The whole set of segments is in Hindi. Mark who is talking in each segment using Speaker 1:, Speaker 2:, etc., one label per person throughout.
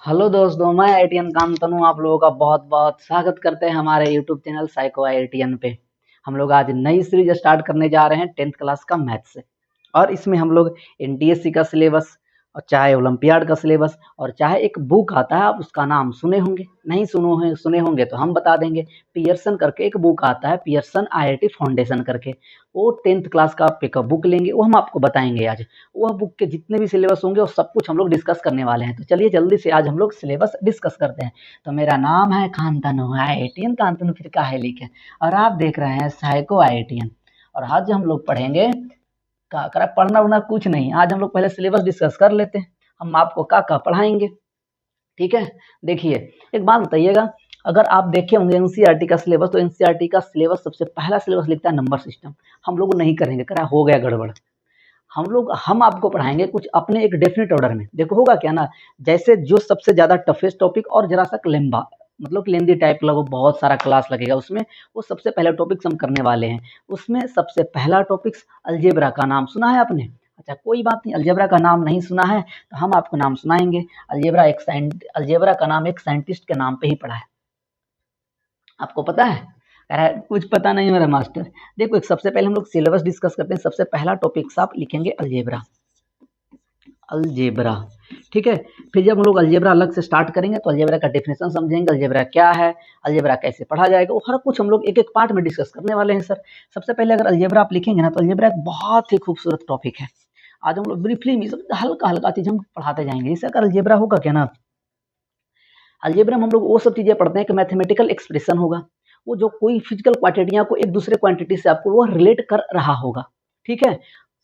Speaker 1: हेलो दोस्तों, मैं आईटीएन कांतनु आप लोगों का बहुत बहुत स्वागत करते हैं हमारे यूट्यूब चैनल साइको आईटीएन पे। हम लोग आज नई सीरीज स्टार्ट करने जा रहे हैं 10th क्लास का मैथ से। और इसमें हम लोग एनटीएससी का सिलेबस और चाहे ओलंपियाड का सिलेबस और चाहे एक बुक आता है, आप उसका नाम सुने होंगे, नहीं सुने होंगे तो हम बता देंगे। पियर्सन करके एक बुक आता है, पियर्सन आईआईटी फाउंडेशन करके। वो 10th क्लास का आप पिकअप बुक लेंगे, वो हम आपको बताएंगे आज। वह बुक के जितने भी सिलेबस होंगे वो सब कुछ हम लोग डिस्कस करने वाले हैं। तो चलिए जल्दी से आज हम लोग सिलेबस डिस्कस करते हैं। तो मेरा नाम है कांतनु, आईआईटीएन कांतनु, फिर काहे लिखे, और आप देख रहे हैं साइको आईआईटीएन। और आज हम लोग पढ़ेंगे का करा, पढ़ना उड़ना कुछ नहीं, आज हम लोग पहले सिलेबस डिस्कस कर लेते हैं। हम आपको का पढ़ाएंगे, ठीक है। देखिए, एक बात बताइएगा, अगर आप देखे होंगे एनसीईआरटी का सिलेबस, तो एनसीईआरटी का सिलेबस सबसे पहला सिलेबस लिखता है नंबर सिस्टम। हम लोग नहीं करेंगे, करा हो गया गड़बड़। हम आपको पढ़ाएंगे कुछ अपने एक डेफिनेट ऑर्डर में। देखो होगा क्या ना, जैसे जो सबसे ज्यादा टफेस्ट टॉपिक और जरा सा लंबा, मतलब कि लेंदी टाइप का, वो बहुत सारा क्लास लगेगा उसमें, वो सबसे पहले टॉपिक्स हम करने वाले हैं। उसमें सबसे पहला टॉपिक्स अलजेब्रा का नाम सुना है आपने? अच्छा, कोई बात नहीं, अलजेब्रा का नाम नहीं सुना है तो हम आपको नाम सुनाएंगे। अलजेब्रा का नाम एक साइंटिस्ट के नाम पे ही पड़ा है। आपको पता है? कह रहा है कुछ पता नहीं मेरा मास्टर। देखो, एक सबसे पहले हम लोग सिलेबस डिस्कस करते हैं। सबसे पहला टॉपिक आप लिखेंगे अलजेब्रा। अलजेब्रा, ठीक है। फिर जब हम लोग अलजेब्रा अलग से स्टार्ट करेंगे तो अलजेब्रा का डेफिनेशन समझेंगे, अलजेब्रा क्या है, अलजेब्रा कैसे पढ़ा जाएगा, वो हर कुछ हम लोग एक एक पार्ट में डिस्कस करने वाले हैं सर। सबसे पहले अगर अलजेब्रा आप लिखेंगे ना, तो अलजेब्रा एक बहुत ही खूबसूरत टॉपिक है। आज हम लोग ब्रीफली में हल्का हल्का चीज हम पढ़ाते जाएंगे। जैसे अगर अलजेब्रा होगा क्या ना, अलजेब्रा में हम लोग वो सब चीजें पढ़ते हैं कि मैथमेटिकल एक्सप्रेशन होगा, वो जो कोई फिजिकल क्वांटिटियां को एक दूसरे क्वांटिटी से आपको वो रिलेट कर रहा होगा, ठीक है।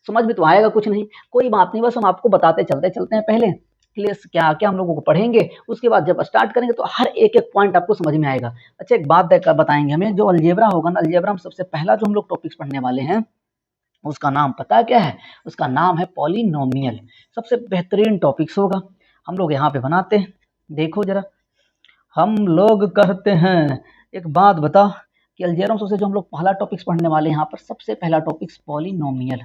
Speaker 1: समझ में तो आएगा कुछ नहीं, कोई बात नहीं, बस हम आपको बताते चलते चलते हैं। पहले क्लियर क्या क्या हम लोगों को पढ़ेंगे, उसके बाद जब स्टार्ट करेंगे तो हर एक एक पॉइंट आपको समझ में आएगा। अच्छा, एक बात बताएंगे हमें, जो अलजेब्रा होगा ना, अलजेब्रा में सबसे पहला जो हम लोग टॉपिक्स पढ़ने वाले हैं, उसका नाम पता है क्या है? उसका नाम है पॉलिनोमियल। सबसे बेहतरीन टॉपिक्स होगा, हम लोग यहाँ पे बनाते हैं। देखो जरा, हम लोग कहते हैं, एक बात बता कि अलजेब्रा में सबसे जो हम लोग पहला टॉपिक्स पढ़ने वाले हैं, यहाँ पर सबसे पहला टॉपिक्स पॉलिनोमियल।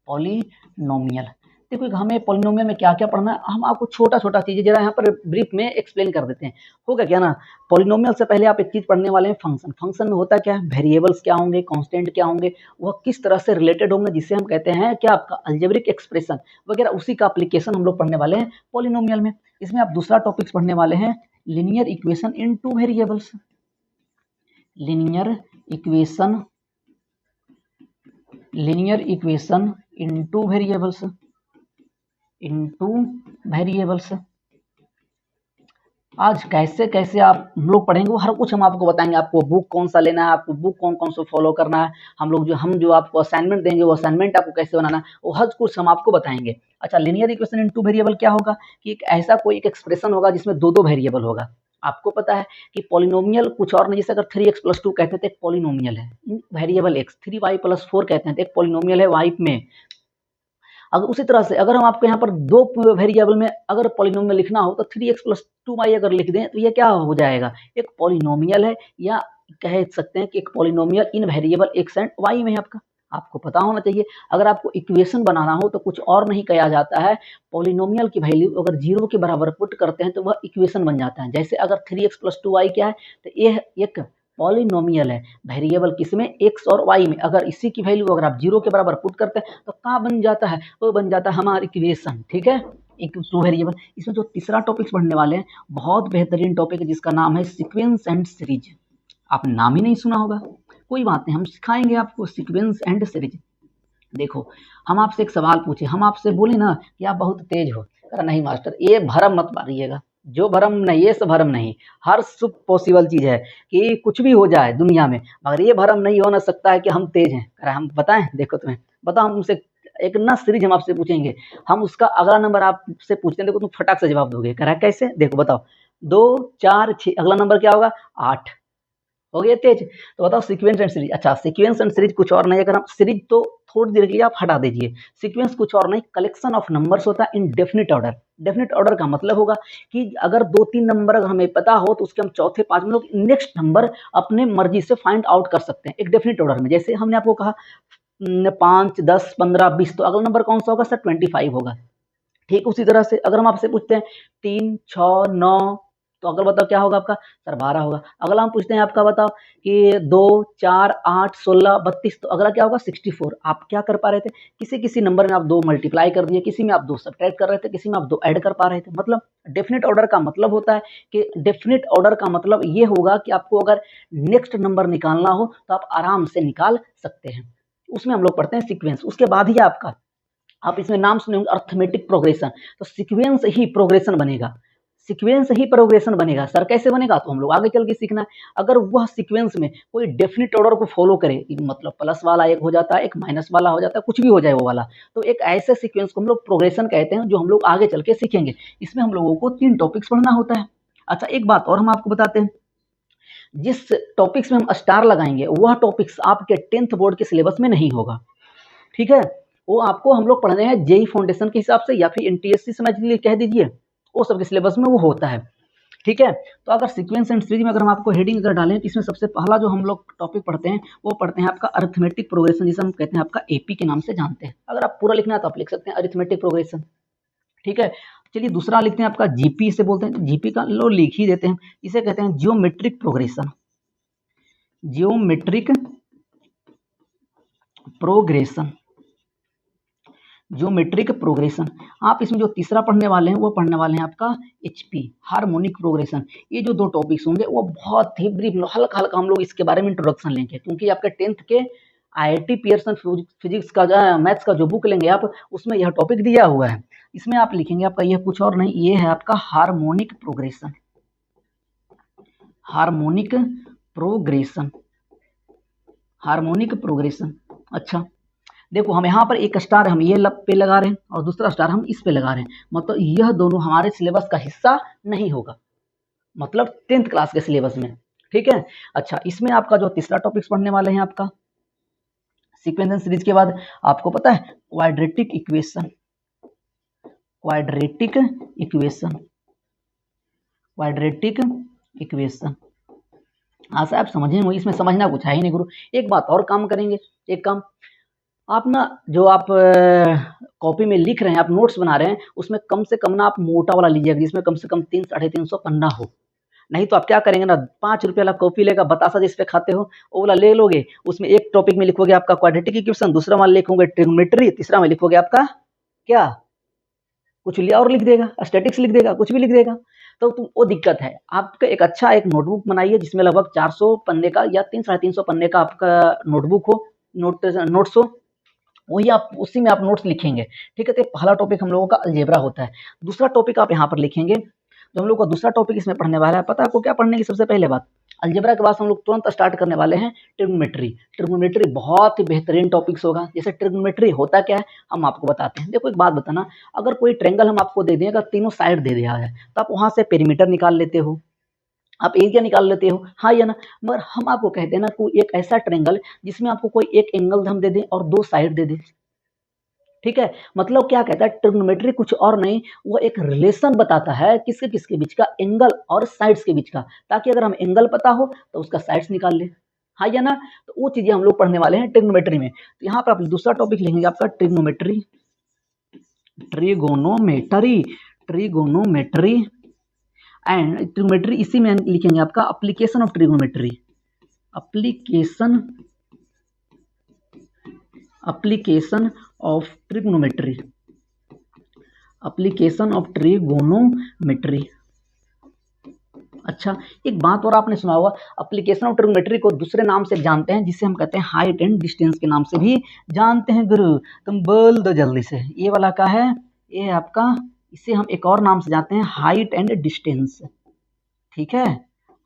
Speaker 1: पॉलिनोमियल, देखो हमें पॉलिनोमियल में क्या क्या पढ़ना है, हम आपको छोटा छोटा चीजें जरा यहाँ पर ब्रीफ में एक्सप्लेन कर देते हैं। होगा क्या ना, पॉलिनोमियल से पहले आप एक चीज पढ़ने वाले हैं, फंक्शन। फंक्शन में होता क्या है, वेरिएबल्स क्या होंगे, कांस्टेंट क्या होंगे, वह किस तरह से रिलेटेड होंगे, जिससे हम कहते हैं क्या आपका अलजेब्रिक एक्सप्रेशन वगैरह, उसी का एप्लीकेशन हम लोग पढ़ने वाले हैं पॉलिनोमियल में। इसमें आप दूसरा टॉपिक्स पढ़ने वाले हैं linear equation in two variables. Linear equation, linear equation into variables, into variables. आज कैसे कैसे आप हम लोग पढ़ेंगे, वो हर कुछ हम आपको बताएंगे। आपको बुक कौन सा लेना है, आपको बुक कौन कौन सा फॉलो करना है, हम जो आपको असाइनमेंट देंगे, वो असाइनमेंट आपको कैसे बनाना है, वो हर कुछ हम आपको बताएंगे। अच्छा, लिनियर इक्वेशन इनटू वेरिएबल क्या होगा कि एक ऐसा कोई एक एक्सप्रेशन होगा जिसमें दो दो वेरिएबल होगा। आपको पता है कि पॉलिनोमियल कुछ और नहीं, जैसे अगर 3x+2 कहते हैं तो एक पॉलिनोमियल है, वेरिएबल x, 3y+4 कहते हैं तो एक पॉलिनोमियल है y में। अगर उसी तरह से अगर हम आपको यहाँ पर दो वेरिएबल में अगर पॉलिनोमियल लिखना हो तो 3x+2y अगर लिख दें तो ये क्या हो जाएगा, एक पॉलिनोमियल है, या कह सकते हैं कि एक polynomial in variable x and y में है आपका। आपको पता होना चाहिए, अगर आपको इक्वेशन बनाना हो तो कुछ और नहीं कहा जाता है, पॉलिनोमियल की वैल्यू अगर 0 के बराबर पुट करते हैं तो वह इक्वेशन बन जाता है। जैसे अगर 3x+2y क्या है, तो ये एक पॉलिनोमियल है, वेरिएबल किसमें, एक्स और वाई में। अगर इसी की वैल्यू अगर आप 0 के बराबर पुट करते हैं तो क्या बन जाता है, वो बन जाता है हमारा इक्वेशन, ठीक है। एक टू वेरिएबल। इसमें जो तीसरा टॉपिक पढ़ने वाले हैं, बहुत बेहतरीन टॉपिक है, जिसका नाम है सीक्वेंस एंड सीरीज। आपने नाम ही नहीं सुना होगा, कोई बात नहीं, हम सिखाएंगे आपको सीक्वेंस एंड सीरीज। देखो, हम आपसे एक सवाल पूछे, हम आपसे बोले ना कि आप बहुत तेज हो, अरे नहीं मास्टर, ये भरम मत मारिएगा, जो भरम नहीं, ये सब भरम नहीं। हर सुख पॉसिबल चीज है कि कुछ भी हो जाए दुनिया में, मगर ये भरम नहीं हो ना सकता है कि हम तेज हैं। अरे हम बताएं, देखो तुम्हें बताओ, हम तुमसे एक ना सीरीज हम आपसे पूछेंगे, हम उसका अगला नंबर आपसे पूछते हैं, देखो तुम फटाक से जवाब दोगे। कह रहा है कैसे, देखो बताओ, 2 4 6, अगला नंबर क्या होगा, 8। हो गया तेज। तो बताओ सीक्वेंस एंड सीरीज। अच्छा, सीक्वेंस एंड सीरीज कुछ और नहीं, अगर हम सीरीज तो थोड़ी देर के लिए आप हटा दीजिए, सीक्वेंस कुछ और नहीं, कलेक्शन ऑफ नंबर्स होता है इन डेफिनिट ऑर्डर। डेफिनिट ऑर्डर का मतलब होगा कि अगर 2 3 नंबर अगर हमें पता हो तो उसके हम चौथे पांचवें लोग नेक्स्ट नंबर अपने मर्जी से फाइंड आउट कर सकते हैं एक डेफिनिट ऑर्डर में। जैसे हमने आपको कहा 5 10 15 20, तो अगला नंबर कौन सा होगा सर, 25 होगा। ठीक उसी तरह से अगर हम आपसे पूछते हैं 3, 6, 9, तो अगर बताओ क्या होगा आपका? सर 12 होगा। अगला हम पूछते हैं आपका बताओ कि 2, 4, 8, 16, 32, तो अगला क्या होगा? 64। आप क्या कर पा रहे थे? किसी नंबर में आप 2 मल्टीप्लाई कर दिए, किसी में आप 2 सब्ट्रैक्ट कर रहे थे, किसी में आप 2 ऐड कर पा रहे थे। मतलब डेफिनिट ऑर्डर का मतलब होता है कि डेफिनिट ऑर्डर का मतलब ये होगा कि आपको अगर नेक्स्ट नंबर निकालना हो तो आप आराम से निकाल सकते हैं। उसमें हम लोग पढ़ते हैं सीक्वेंस। उसके बाद ही आपका आप इसमें नाम सुने होंगे अर्थमेटिक प्रोग्रेशन, तो सीक्वेंस ही प्रोग्रेशन बनेगा। सीक्वेंस ही प्रोग्रेशन बनेगा। सर कैसे बनेगा? तो हम लोग आगे चल के सीखना है। अगर वह सीक्वेंस में कोई डेफिनिट ऑर्डर को फॉलो करे, मतलब प्लस वाला एक हो जाता है, एक माइनस वाला हो जाता है, कुछ भी हो जाए वो वाला, तो एक ऐसे सीक्वेंस को हम लोग प्रोग्रेशन कहते हैं, जो हम लोग आगे चल के सीखेंगे। इसमें हम लोगों को 3 टॉपिक्स पढ़ना होता है। अच्छा, एक बात और हम आपको बताते हैं, जिस टॉपिक्स में हम स्टार लगाएंगे वह टॉपिक्स आपके 10th बोर्ड के सिलेबस में नहीं होगा। ठीक है, वो आपको हम लोग पढ़ने हैं जेई फाउंडेशन के हिसाब से, या फिर एनटीएससी समझ लीजिए, कह दीजिए, वो सबके सिलेबस में वो होता है। ठीक है, तो अगर सीक्वेंस एंड सीरीज में अगर हम आपको हेडिंग अगर डालें, तो इसमें सबसे पहला जो हम लोग टॉपिक पढ़ते हैं वो पढ़ते हैं आपका अरिथमेटिक प्रोग्रेशन, जिसे हम कहते हैं आपका एपी के नाम से जानते हैं। अगर आप पूरा लिखना है तो आप लिख सकते हैं अरिथमेटिक प्रोग्रेशन। ठीक है, चलिए दूसरा लिखते हैं आपका जीपी, इसे बोलते हैं, जीपी का लो लिख ही देते हैं, इसे कहते हैं geometric progression. Geometric progression, geometric progression. आप इसमें जो तीसरा पढ़ने वाले हैं वो पढ़ने वाले हैं आपका एचपी, हार्मोनिक प्रोग्रेशन। ये जो 2 टॉपिक्स होंगे वो बहुत ही ब्रीफ, हल्का हल्का हम लोग इसके बारे में इंट्रोडक्शन लेंगे, क्योंकि आपके 10th के आईआईटी पियर्सन फिजिक्स का मैथ्स का जो बुक लेंगे आप, उसमें यह टॉपिक दिया हुआ है। इसमें आप लिखेंगे आपका यह कुछ और नहीं, ये है आपका harmonic progression. Harmonic progression, harmonic progression. अच्छा, देखो हम यहाँ पर एक स्टार हम ये पे लगा रहे हैं और दूसरा स्टार हम इस पे लगा रहे हैं, मतलब यह दोनों हमारे सिलेबस का हिस्सा नहीं होगा, मतलब 10th क्लास के सिलेबस में। ठीक है, अच्छा, इसमें आपका जो तीसरा टॉपिक पढ़ने वाले हैं आपका सीक्वेंस एंड सीरीज के बाद, आपको पता है quadratic equation, quadratic equation, quadratic equation. आशा आप समझे हो, इसमें समझना कुछ है ही नहीं गुरु। एक बात और काम करेंगे, एक काम आप ना, जो आप कॉपी में लिख रहे हैं, आप नोट्स बना रहे हैं, उसमें कम से कम ना आप मोटा वाला लीजिएगा, जिसमें कम से कम 300 साढ़े 300 पन्ना हो। नहीं तो आप क्या करेंगे ना, 5 रुपये वाला कॉपी लेगा, बतासा जिस पे खाते हो वो वाला ले लोगे, उसमें एक टॉपिक में लिखोगे आपका क्वाड्रेटिक इक्वेशन, दूसरा में लिखोगे ट्रिग्नोमेट्री, तीसरा में लिखोगे आपका क्या, कुछ लिया और लिख देगा, स्टैटिक्स लिख देगा, कुछ भी लिख देगा। तो वो दिक्कत है। आपका एक अच्छा एक नोटबुक बनाइए जिसमें लगभग 400 पन्ने का या 3 साढ़े 300 पन्ने का आपका नोटबुक हो, नोट्स हो, वही आप उसी में आप नोट्स लिखेंगे। ठीक है, तो पहला टॉपिक हम लोगों का अलजेब्रा होता है। दूसरा टॉपिक आप यहाँ पर लिखेंगे, जो हम लोग का दूसरा टॉपिक इसमें पढ़ने वाला है, पता है आपको क्या पढ़ने की? सबसे पहले बात, अलजेब्रा के बाद हम लोग तुरंत स्टार्ट करने वाले हैं ट्रिग्नोमेट्री। ट्रिग्नोमेट्री बहुत ही बेहतरीन टॉपिक्स होगा। जैसे ट्रिग्नोमेट्री होता क्या है हम आपको बताते हैं। देखो एक बात बताना, अगर कोई ट्रायंगल हम आपको दे दें, अगर तीनों साइड दे दिया है, तो आप वहां से पेरीमीटर निकाल लेते हो, आप एरिया निकाल लेते हो, हाँ या ना। मगर हम आपको कहते हैं ना, कोई एक ऐसा ट्रायंगल जिसमें आपको कोई एक एंगल हम दे दें और 2 साइड दे दें। ठीक है, मतलब क्या कहता है, ट्रिग्नोमेट्री कुछ और नहीं, वो एक रिलेशन बताता है किसके किसके बीच का, एंगल और साइड्स के बीच का, ताकि अगर हम एंगल पता हो तो उसका साइड्स निकाल ले, हाँ या ना। तो वो चीजें हम लोग पढ़ने वाले हैं ट्रिग्नोमेट्री में। तो यहाँ पर आप दूसरा टॉपिक लिखेंगे आपका trigonometry, trigonometry, trigonometry and trigonometry, इसी में लिखेंगे आपका application of trigonometry, application, application of trigonometry, application of trigonometry. अच्छा, एक बात और आपने सुना होगा, एप्लीकेशन ऑफ ट्रिगोनोमेट्री को दूसरे नाम से जानते हैं, जिसे हम कहते हैं हाइट एंड डिस्टेंस के नाम से भी जानते हैं। गुरु तुम बोल दो जल्दी से, ये वाला का है, ये आपका, इसे हम एक और नाम से जानते हैं हाइट एंड डिस्टेंस। ठीक है,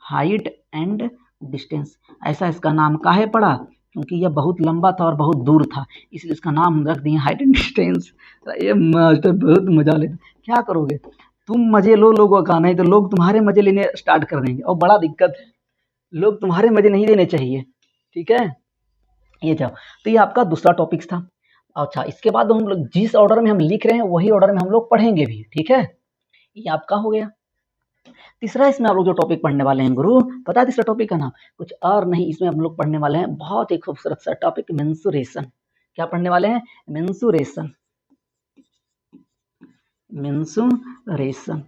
Speaker 1: हाइट एंड डिस्टेंस, ऐसा इसका नाम काहे पड़ा, क्योंकि यह बहुत लंबा था और बहुत दूर था, इसलिए इसका नाम रख दिए हाइट एंड डिस्टेंस। ये मास्टर बहुत मजा लेते, क्या करोगे तुम, मजे लो लोगों का, नहीं तो लोग तुम्हारे मजे लेने स्टार्ट कर देंगे, और बड़ा दिक्कत है, लोग तुम्हारे मजे नहीं लेने चाहिए। ठीक है, ये जाओ, तो ये आपका दूसरा टॉपिक था। अच्छा, इसके बाद हम लोग जिस ऑर्डर में हम लिख रहे हैं वही ऑर्डर में हम लोग पढ़ेंगे भी। ठीक है, ये आपका हो गया। तीसरा इसमें आप लोग जो टॉपिक पढ़ने वाले हैं गुरु, पता है तीसरा टॉपिक का नाम कुछ और नहीं, इसमें हम लोग पढ़ने वाले हैं बहुत ही खूबसूरत सा टॉपिक, मेंसुरेशन। क्या पढ़ने वाले हैं? Mensuration, mensuration.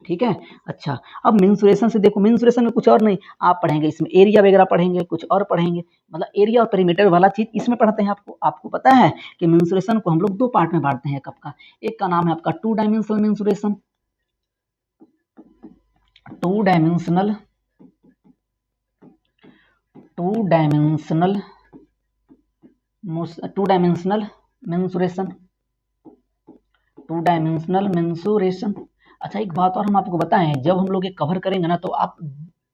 Speaker 1: ठीक है। अच्छा, अब मेंसुरेशन से देखो, मेंसुरेशन में कुछ और नहीं आप पढ़ेंगे, इसमें एरिया वगैरह पढ़ेंगे, कुछ और पढ़ेंगे, मतलब एरिया और पेरीमीटर वाला चीज इसमें पढ़ते हैं। आपको आपको पता है कि मेंसुरेशन को हम लोग दो पार्ट में बांटते हैं। कब का? एक का नाम है आपका two dimensional mensuration, two dimensional two dimensional two dimensional mensuration, two dimensional mensuration. अच्छा, एक बात और हम आपको बताएं, जब हम लोग ये कवर करेंगे ना, तो आप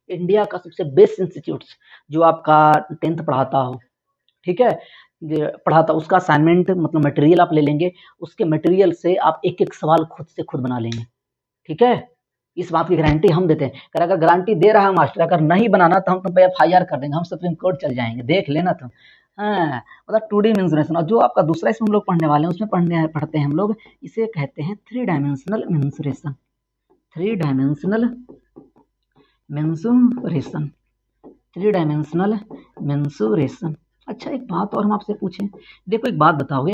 Speaker 1: इंडिया का सबसे बेस्ट इंस्टीट्यूट जो आपका 10th पढ़ाता हो, ठीक है, पढ़ाता, उसका असाइनमेंट मतलब मटेरियल आप ले लेंगे, उसके मटेरियल से आप एक एक सवाल खुद से खुद बना लेंगे। ठीक है, इस बात की गारंटी हम देते हैं। अगर गारंटी दे रहा है मास्टर, अगर नहीं बनाना तो हम तुम पे FIR कर देंगे, हम सुप्रीम कोर्ट चल जाएंगे, देख लेना तुम। हाँ, मतलब 2D मेंसुरेशन। और जो आपका दूसरा इसमें हम लोग पढ़ने वाले हैं, उसमें पढ़ते हैं हम लोग, इसे कहते हैं three dimensional mensuration, three dimensional mensuration, three dimensional mensuration. अच्छा, एक बात और हम आपसे पूछें, देखो एक बात बताओगे,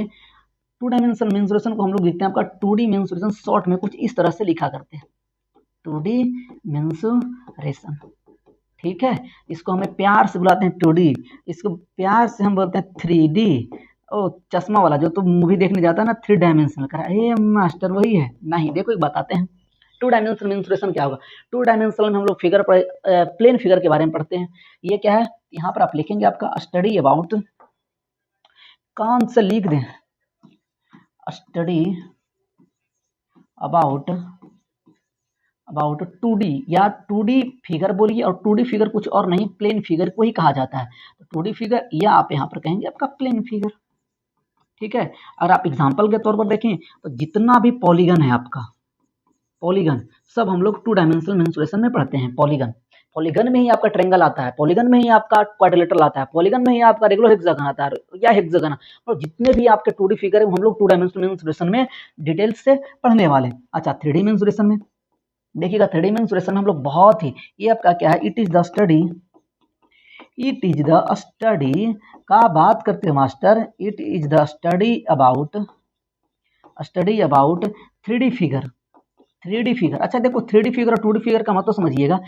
Speaker 1: टू डायमेंशनल मेंसुरेशन को हम लोग लिखते हैं आपका 2D मेंसुरेशन, शॉर्ट में कुछ इस तरह से लिखा करते हैं, 2D मेंसुरेशन। ठीक है, इसको हमें प्यार से बुलाते हैं 2D, इसको प्यार से हम बोलते हैं 3D। ओ चश्मा वाला जो तुम मूवी देखने जाता है ना, 3 डायमेंशनल करा, ए मास्टर वही है? नहीं, देखो एक बताते हैं, टू डायमेंशनल मेंसुरेशन क्या होगा। टू डायमेंशनल में हम लोग फिगर प्लेन फिगर के बारे में पढ़ते हैं। ये क्या है, यहाँ पर आप लिखेंगे आपका स्टडी अबाउट, कौन से लिख दें, स्टडी अबाउट अबाउट 2D, या 2D फिगर बोलिए, और 2D फिगर कुछ और नहीं, प्लेन फिगर को ही कहा जाता है। तो 2D फिगर, या आप यहाँ पर कहेंगे आपका प्लेन फिगर। ठीक है, अगर आप एग्जाम्पल के तौर पर देखें, तो जितना भी पॉलीगन है आपका, पॉलीगन सब हम लोग टू डायमेंशनल मेंसुरेशन में पढ़ते हैं। पॉलीगन, पॉलीगन में ही आपका ट्रेंगल आता है, पॉलीगन में ही आपका क्वाड्रिलेटरल आता है, पॉलीगन में ही आपका रेगुलर हेक्सागन आता है, या हेक्सागन। और जितने भी आपके 2D फिगर है, हम लोग टू डायमेंशनल मेंसुरेशन में डिटेल्स से पढ़ने वाले हैं। अच्छा, 3D मेंसुरेशन में देखिएगा, 3D मेंसुरेशन में हम लोग बहुत ही, ये आपका क्या है, it is the study, it is the study का बात करते हैं master, it is the study about 3D figure, 3D figure. अच्छा देखो, 3D फिगर और 2D फिगर का मतलब समझिएगा।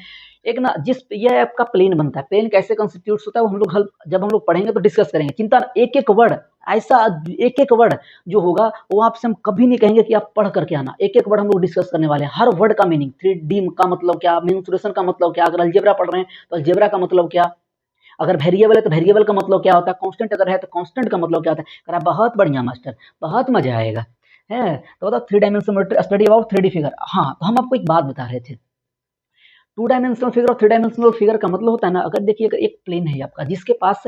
Speaker 1: एक ना, जिस ये आपका प्लेन बनता है, प्लेन कैसे कॉन्स्टिट्यूट होता है, वो हम लोग जब हम लोग पढ़ेंगे तो डिस्कस करेंगे, चिंता ना, एक एक वर्ड ऐसा, एक एक वर्ड जो होगा वो आपसे हम कभी नहीं कहेंगे कि आप पढ़ करके आना, एक एक वर्ड हम लोग डिस्कस करने वाले हैं, हर वर्ड का मीनिंग, 3D का मतलब क्या, मेंसुरेशन का मतलब क्या, अगर अलजेब्रा पढ़ रहे हैं तो अलजेब्रा का मतलब क्या, अगर वेरिएबल है तो वेरिएबल का मतलब क्या होता है, कांस्टेंट अगर है तो कांस्टेंट का मतलब क्या होता है। करा बहुत बढ़िया मास्टर, बहुत मजा आएगा, है तो बताओ, 3 dimensional study about 3D figure. हाँ, तो हम आपको एक बात बता रहे थे, टू डायमेंशनल फिगर और थ्री डायमेंशनल फिगर का मतलब होता है ना, अगर देखिए, अगर एक प्लेन है आपका जिसके पास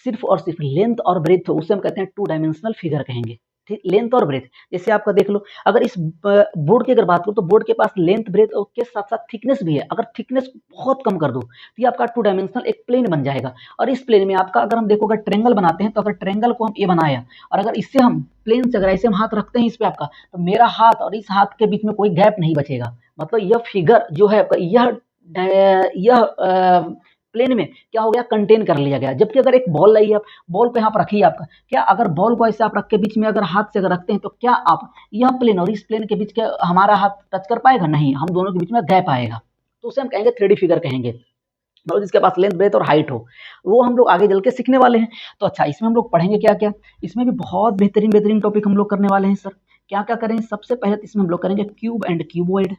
Speaker 1: सिर्फ और सिर्फ लेंथ और ब्रेथ हो, उसे हम कहते हैं टू डायमेंशनल फिगर कहेंगे। ठीक, लेंथ और ब्रेथ, जैसे आपका देख लो, अगर इस बोर्ड की अगर बात करो, तो बोर्ड के पास लेंथ ब्रेथ के साथ साथ थिकनेस भी है, अगर थिकनेस बहुत कम कर दो तो ये आपका टू डायमेंशनल एक प्लेन बन जाएगा। और इस प्लेन में आपका, अगर हम देखो, अगर ट्रेंगल बनाते हैं, तो अगर ट्रेंगल को हम ये बनाया, और अगर इससे हम प्लेन से अगर ऐसे हम हाथ रखते हैं इस पे आपका, तो मेरा हाथ और इस हाथ के बीच में कोई गैप नहीं बचेगा। मतलब यह फिगर जो है आपका, यह प्लेन में क्या हो गया, कंटेन कर लिया गया। जबकि अगर एक बॉल लाई आप, बॉल को यहाँ पर रखिए आपका, क्या अगर बॉल को ऐसे आप रख के बीच में अगर हाथ से अगर रखते हैं, तो क्या आप यह प्लेन और इस प्लेन के बीच के हमारा हाथ टच कर पाएगा? नहीं, हम दोनों के बीच में गैप आएगा। तो उसे हम कहेंगे 3D फिगर कहेंगे, और जिसके पास लेंथ ब्रेथ और हाइट हो, वो हम लोग आगे चल के सीखने वाले हैं। तो अच्छा, इसमें हम लोग पढ़ेंगे क्या क्या, इसमें भी बहुत बेहतरीन बेहतरीन टॉपिक हम लोग करने वाले हैं सर। क्या क्या करें, सबसे पहले तो इसमें हम लोग करेंगे cube and cuboid,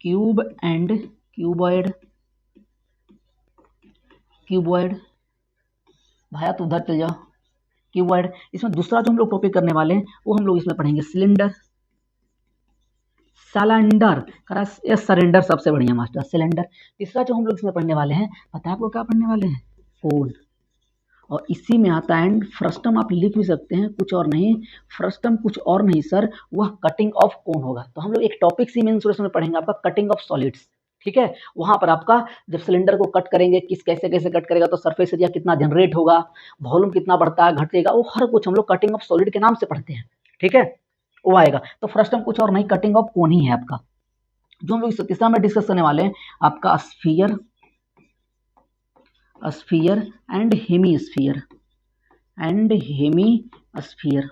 Speaker 1: cube and cuboid, cuboid, भाया तो उधर चल जाओ, क्यूबॉइड। इसमें दूसरा जो हम लोग टॉपिक करने वाले हैं, वो हम लोग इसमें पढ़ेंगे सिलेंडर, सिलेंडर करा, ये सरेंडर सबसे बढ़िया मास्टर, सिलेंडर। तीसरा जो हम लोग इसमें पढ़ने वाले हैं, पता है आपको क्या पढ़ने वाले हैं, कोन। और इसी में आता है एंड फ्रस्टम, आप लिख भी सकते हैं, कुछ और नहीं, फ्रस्टम कुछ और नहीं सर, वह कटिंग ऑफ कोन होगा। तो हम लोग एक टॉपिक सी मेंसुरेशन में पढ़ेंगे आपका, कटिंग ऑफ सॉलिड्स। ठीक है, वहां पर आपका जब सिलेंडर को कट करेंगे, किस कैसे कैसे कट करेगा, तो सरफेस एरिया कितना जनरेट होगा, वॉल्यूम कितना बढ़ता है घटेगा, वो हर कुछ हम लोग कटिंग ऑफ सॉलिड के नाम से पढ़ते हैं। ठीक है, वो आएगा। तो फ्रस्टम कुछ और नहीं, कटिंग ऑफ कोन ही है आपका। जो हम लोग तीसरा में डिस्कस करने वाले हैं, आपका sphere, sphere and hemisphere, and hemisphere,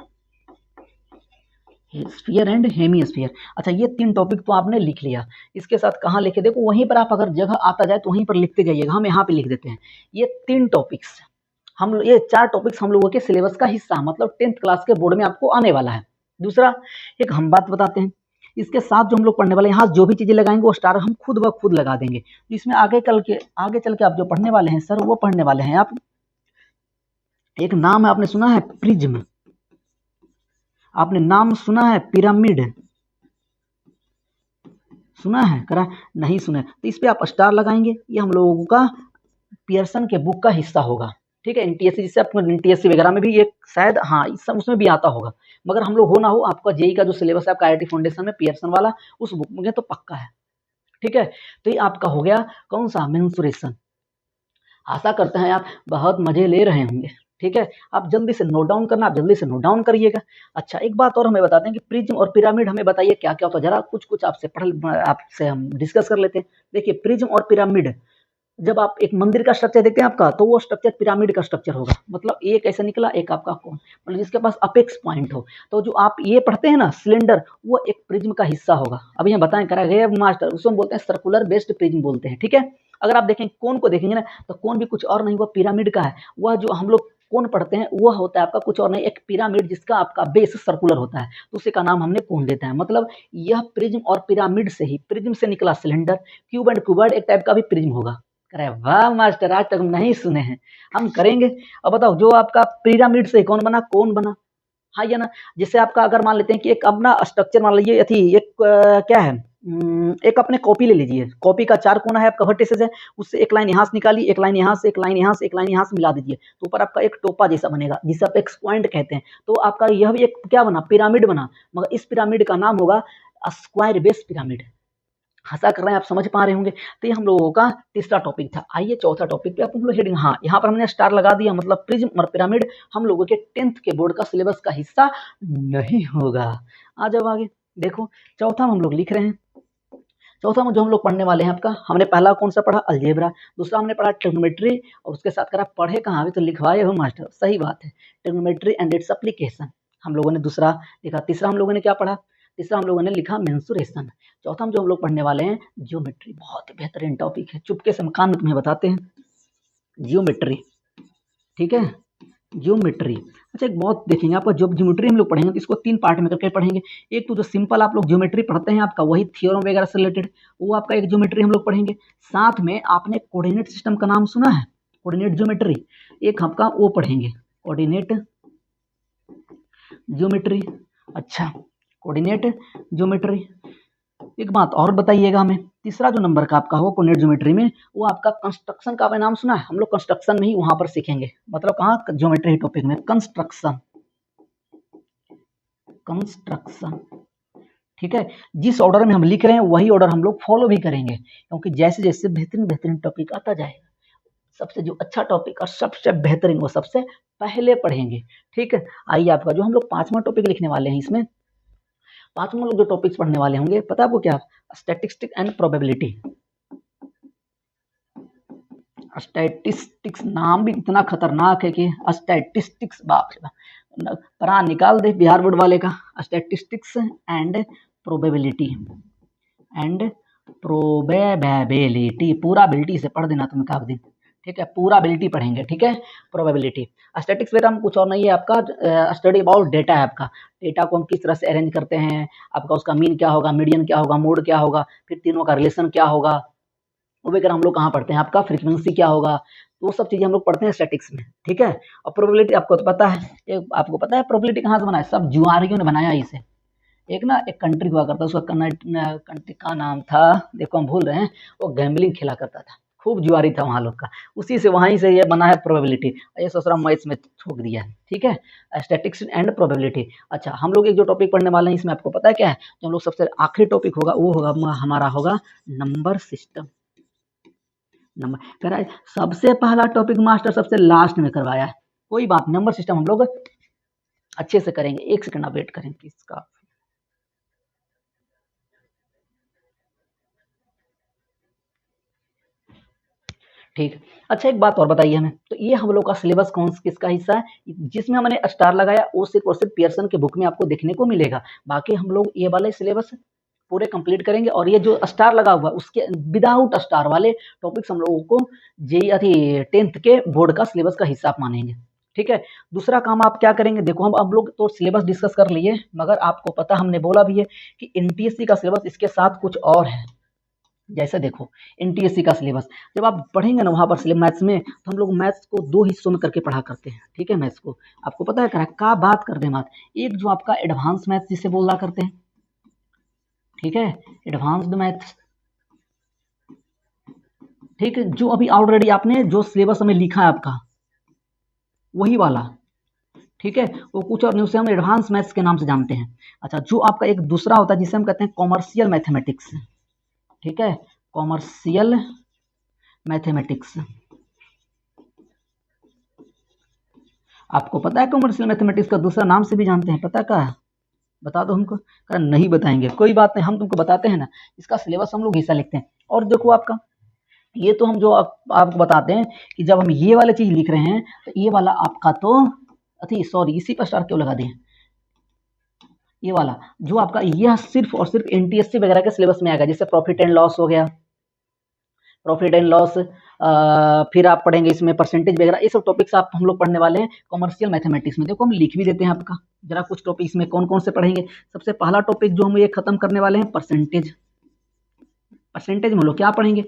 Speaker 1: sphere and hemisphere. अच्छा, ये 3 टॉपिक तो आपने लिख लिया। इसके साथ कहाँ लिखे देखो, वहीं पर आप अगर जगह आता जाए तो वहीं पर लिखते जाइएगा। हम यहाँ पे लिख देते हैं ये 3 टॉपिक्स, हम ये 4 टॉपिक्स हम लोगों के सिलेबस का हिस्सा, मतलब 10th क्लास के बोर्ड में आपको आने वाला है। दूसरा, एक हम बात बताते हैं, इसके साथ जो हम लोग पढ़ने वाले हैं, यहाँ जो भी चीजें लगाएंगे वो स्टार हम खुद ब खुद लगा देंगे। तो इसमें आगे चल के आप जो पढ़ने वाले हैं सर, वो पढ़ने वाले हैं आप, एक नाम है आपने सुना है प्रिज्म, आपने नाम सुना है पिरामिड, सुना है करा नहीं सुना है, तो इस पे आप स्टार लगाएंगे। ये हम लोगों का पियर्सन के बुक का हिस्सा होगा, ठीक है। एनटीएससी, जिससे आपको एनटीएससी वगैरह में भी एक शायद, हाँ इस सब उसमें भी आता होगा, मगर हम लोग हो ना हो आपका जेई का जो सिलेबस है आपका आईआईटी फाउंडेशन में पियर्सन वाला, उस बुक में तो पक्का है, ठीक है। तो ये आपका हो गया कौन सा, मेंसुरेशन। आशा करते हैं आप बहुत मजे ले रहे होंगे, ठीक है। आप जल्दी से नोट डाउन करना, आप जल्दी से नोट डाउन करिएगा। अच्छा, एक बात और हमें बताते हैं कि प्रिज्म और पिरामिड हमें बताइए क्या क्या होता है, जरा कुछ कुछ आपसे हम डिस्कस कर लेते हैं। देखिए, प्रिज्म और पिरामिड, जब आप एक मंदिर का स्ट्रक्चर देखते हैं आपका, तो वो स्ट्रक्चर पिरामिड का स्ट्रक्चर होगा। मतलब एक ऐसा निकला, एक आपका कौन, मतलब जिसके पास अपेक्स पॉइंट हो। तो जो आप ये पढ़ते हैं ना सिलेंडर, वो एक प्रिज्म का हिस्सा होगा। अभी हम बताएं करा गए मास्टर, उसको हम बोलते हैं सर्कुलर बेस्ड प्रिज्म बोलते हैं, ठीक है। अगर आप देखें कोन को देखेंगे ना, तो कोन भी कुछ और नहीं, वह पिरामिड का है। वह जो हम लोग कोन पढ़ते हैं वह होता है आपका कुछ और नहीं, एक पिरामिड जिसका आपका बेस सर्कुलर होता है, तो उसी का नाम हमने कोन देता है। मतलब यह प्रिज्म और पिरामिड से ही, प्रिज्म से निकला सिलेंडर, क्यूब एंड क्यूबॉइड एक टाइप का भी प्रिज्म होगा। अरे वाह मास्टर, आज तक हम नहीं सुने हैं, हम करेंगे। अब बताओ, जो आपका पिरामिड से कौन बना, कौन बना, हाँ या ना। जैसे आपका अगर मान लेते हैं कि एक अपना स्ट्रक्चर मान लीजिए, थी एक क्या है, एक अपने कॉपी ले लीजिए, कॉपी का 4 कोना है आपका वर्टिसेस है, उससे एक लाइन यहाँ से निकाली, एक लाइन यहाँ से, एक लाइन यहाँ से, एक लाइन यहाँ से मिला दीजिए, तो ऊपर आपका एक टोपा जैसा बनेगा, जिसे आप एक्स पॉइंट कहते हैं। तो आपका यह भी एक क्या बना, पिरामिड बना, मगर इस पिरामिड का नाम होगा स्क्वायर बेस पिरामिड। आशा कर रहे हैं आप समझ पा रहे होंगे। तो ये हम लोगों का तीसरा टॉपिक था। आइए चौथा टॉपिक पे, आप हम लोग हेडिंग, हाँ यहाँ पर हमने स्टार लगा दिया, मतलब प्रिज्म और पिरामिड हम लोगों के 10th के बोर्ड का सिलेबस का हिस्सा नहीं होगा। आ जाओ आगे देखो, चौथा में हम लोग लिख रहे हैं। चौथा में जो हम लोग पढ़ने वाले हैं आपका, हमने पहला कौन सा पढ़ा, अलजेब्रा। दूसरा हमने पढ़ा ट्रिग्नोमेट्री, और उसके साथ करा पढ़े कहाँ, अभी तो लिखवाए हो मास्टर, सही बात है, ट्रिग्नोमेट्री एंड इट्स एप्लीकेशन हम लोगों ने दूसरा लिखा। तीसरा हम लोगों ने क्या पढ़ा, तीसरा हम लोगों ने लिखा मेंसुरेशन। चौथा में जो हम लोग पढ़ने वाले हैं जियोमेट्री, बहुत ही बेहतरीन टॉपिक है, चुपके से मकान में तुम्हें बताते हैं जियोमेट्री, ठीक है, जियोमेट्री। अच्छा, एक बहुत देखेंगे आपका, जो ज्योमेट्री हम लोग पढ़ेंगे तो इसको 3 पार्ट में करके पढ़ेंगे। एक तो जो सिंपल आप लोग ज्योमेट्री पढ़ते हैं आपका, वही थ्योरम वगैरह से रिलेटेड, वो आपका एक ज्योमेट्री हम लोग पढ़ेंगे। साथ में आपने कोऑर्डिनेट सिस्टम का नाम सुना है, कोऑर्डिनेट ज्योमेट्री, एक आपका वो पढ़ेंगे, कोऑर्डिनेट ज्योमेट्री। अच्छा, कोऑर्डिनेट ज्योमेट्री। एक बात और बताइएगा हमें, तीसरा जो नंबर का आपका हो कोऑर्डिनेट ज्योमेट्री में, वो आपका कंस्ट्रक्शन का आपने नाम सुना है। हम लोग कंस्ट्रक्शन में ही वहां पर सीखेंगे, मतलब कहाँ, ज्योमेट्री टॉपिक में कंस्ट्रक्शन, कंस्ट्रक्शन, ठीक है। जिस ऑर्डर में हम लिख रहे हैं वही ऑर्डर हम लोग फॉलो भी करेंगे, क्योंकि जैसे जैसे बेहतरीन बेहतरीन टॉपिक आता जाएगा, सबसे जो अच्छा टॉपिक और सबसे बेहतरीन वो सबसे पहले पढ़ेंगे, ठीक है। आइए, आपका जो हम लोग 5वां टॉपिक लिखने वाले हैं, इसमें 5वां लोग जो टॉपिक्स पढ़ने वाले होंगे, पता है आपको क्या, स्टैटिस्टिक एंड प्रोबेबिलिटी। स्टैटिस्टिक्स नाम भी इतना खतरनाक है कि स्टैटिस्टिक्स, बाप रे बाप, परा निकाल दे बिहार बोर्ड वाले का। Statistics and probability, and probability, पूरा बिलिटी से पढ़ देना तुम एक दिन, ठीक है, पूरा बिलिटी पढ़ेंगे, ठीक है। प्रोबेबिलिटी, स्टैटिक्स बेटा हम कुछ और नहीं है, आपका स्टडी अबाउट डेटा है। आपका डेटा को हम किस तरह से अरेंज करते हैं, आपका उसका मीन क्या होगा, मीडियन क्या होगा, मोड क्या होगा, फिर तीनों का रिलेशन क्या होगा, वो वगैरह हम लोग कहाँ पढ़ते हैं, आपका फ्रीक्वेंसी क्या होगा, तो वो सब चीजें हम लोग पढ़ते हैं स्टैटिक्स में, ठीक है। और प्रोबेबिलिटी आपको तो पता है, आपको पता है प्रोबेबिलिटी कहाँ से बना है, सब जुआरियों ने बनाया इसे। एक ना एक कंट्री हुआ करता, उसका कंट्री का नाम था, देखो हम भूल रहे हैं, वो गैम्बलिंग खेला करता था, खूब जुआरी था वहाँ लोग का, उसी से वहीं से ये बना है प्रोबेबिलिटी। ये सोच रहा हूँ मैं इसमें ठोक दिया है, ठीक है, स्टैटिक्स एंड प्रोबेबिलिटी। अच्छा, हम लोग एक जो टॉपिक पढ़ने वाले हैं, इसमें आपको पता है क्या है, जो हम लोग सबसे आखिरी टॉपिक होगा वो होगा हमारा होगा नंबर सिस्टम। नंबर कह रहा है सबसे पहला टॉपिक मास्टर सबसे लास्ट में करवाया है, कोई बात, नंबर सिस्टम हम लोग अच्छे से करेंगे। एक सेकंड आप वेट करेंगे इसका, ठीक। अच्छा एक बात और बताइए हमें, तो ये हम लोग का सिलेबस किसका हिस्सा है? जिसमें हमने स्टार लगाया वो सिर्फ़ और सिर्फ़ पियर्सन के बुक में आपको देखने को मिलेगा। बाकी हम लोग ये वाले सिलेबस पूरे कंप्लीट करेंगे और ये जो स्टार लगा हुआ है उसके विदाउट स्टार वाले टॉपिक्स हम लोगों को जेईई 10th के बोर्ड का सिलेबस का हिस्सा आप मानेंगे। ठीक है? दूसरा काम आप क्या करेंगे, देखो हम लोग तो सिलेबस डिस्कस कर लिए, मगर आपको पता हमने बोला भी है कि एनटीएससी का सिलेबस इसके साथ कुछ और है। जैसे देखो एनटीएससी का सिलेबस जब आप पढ़ेंगे ना वहाँ पर मैथ्स में, तो हम लोग मैथ्स को 2 हिस्सों में करके पढ़ा करते हैं। ठीक है? मैथ्स को आपको पता है का बात करते हैं मैथ, एक जो आपका एडवांस मैथ्स जिसे बोला करते हैं, ठीक है? एडवांस्ड मैथ्स, ठीक है? जो अभी ऑलरेडी आपने जो सिलेबस हमें लिखा है आपका, वही वाला, ठीक है? वो कुछ और नहीं, उसे हम एडवांस मैथ्स के नाम से जानते हैं। अच्छा, जो आपका एक दूसरा होता है जिसे हम कहते हैं कॉमर्शियल मैथमेटिक्स, ठीक है? कॉमर्शियल मैथमेटिक्स, आपको पता है कॉमर्शियल मैथमेटिक्स का दूसरा नाम से भी जानते हैं, पता क्या है? बता दो हमको। कहा नहीं बताएंगे, कोई बात नहीं, हम तुमको बताते हैं ना, इसका सिलेबस हम लोग हिस्सा लिखते हैं। और देखो आपका ये तो हम जो आपको बताते हैं कि जब हम ये वाला चीज लिख रहे हैं तो ये वाला आपका तो अति सॉरी इसी पर स्टार क्यों लगा दिए, ये वाला जो आपका यह सिर्फ और सिर्फ एनटीएससी वगैरह के सिलेबस में आएगा, जैसे प्रॉफिट एंड लॉस हो गया, प्रॉफिट एंड लॉस, फिर आप पढ़ेंगे इसमें परसेंटेज वगैरह, ये सब टॉपिक्स आप हम लोग पढ़ने वाले हैं कॉमर्शियल मैथमेटिक्स में। देखो हम लिख भी देते हैं आपका, जरा कुछ टॉपिक्स में कौन कौन से पढ़ेंगे। सबसे पहला टॉपिक जो हम ये खत्म करने वाले हैं परसेंटेज। परसेंटेज में लोग क्या पढ़ेंगे,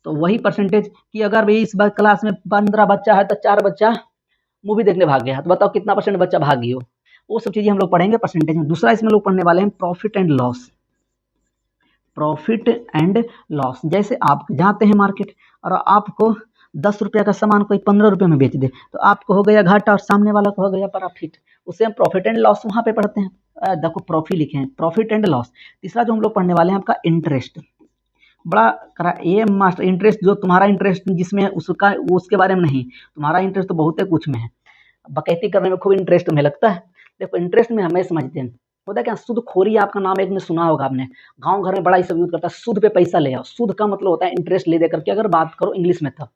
Speaker 1: तो वही परसेंटेज कि अगर भाई इस बार क्लास में 15 बच्चा है तो 4 बच्चा मूवी देखने भाग गया, तो बताओ कितना परसेंट बच्चा भागी हो, वो सब चीजें हम लोग पढ़ेंगे परसेंटेज में। दूसरा इसमें लोग पढ़ने वाले हैं profit and loss. Profit and loss, जैसे आप जाते हैं मार्केट और आपको 10 रुपया का सामान कोई 15 रुपये में बेच दे, तो आपको हो गया घाटा और सामने वाला को हो गया प्रॉफिट, उसे हम प्रॉफिट एंड लॉस वहां पे पढ़ते हैं। देखो प्रॉफिट लिखे हैं, प्रॉफिट एंड लॉस। तीसरा जो हम लोग पढ़ने वाले हैं आपका इंटरेस्ट, बड़ा करा ये मास्टर इंटरेस्ट, जो तुम्हारा इंटरेस्ट जिसमें उसका उसके बारे में नहीं, तुम्हारा इंटरेस्ट तो बहुत है कुछ में है, बकैती करने में खूब इंटरेस्ट तुम्हें लगता है। देखो इंटरेस्ट में हमें समझते हैं, होता है क्या, सूदखोरी आपका नाम एक में सुना होगा आपने, गांव घर में बड़ा ही सब यूज करता है, सूद पे पैसा ले आओ। सूद का मतलब होता है इंटरेस्ट ले दे करके, अगर बात करो इंग्लिश में तब।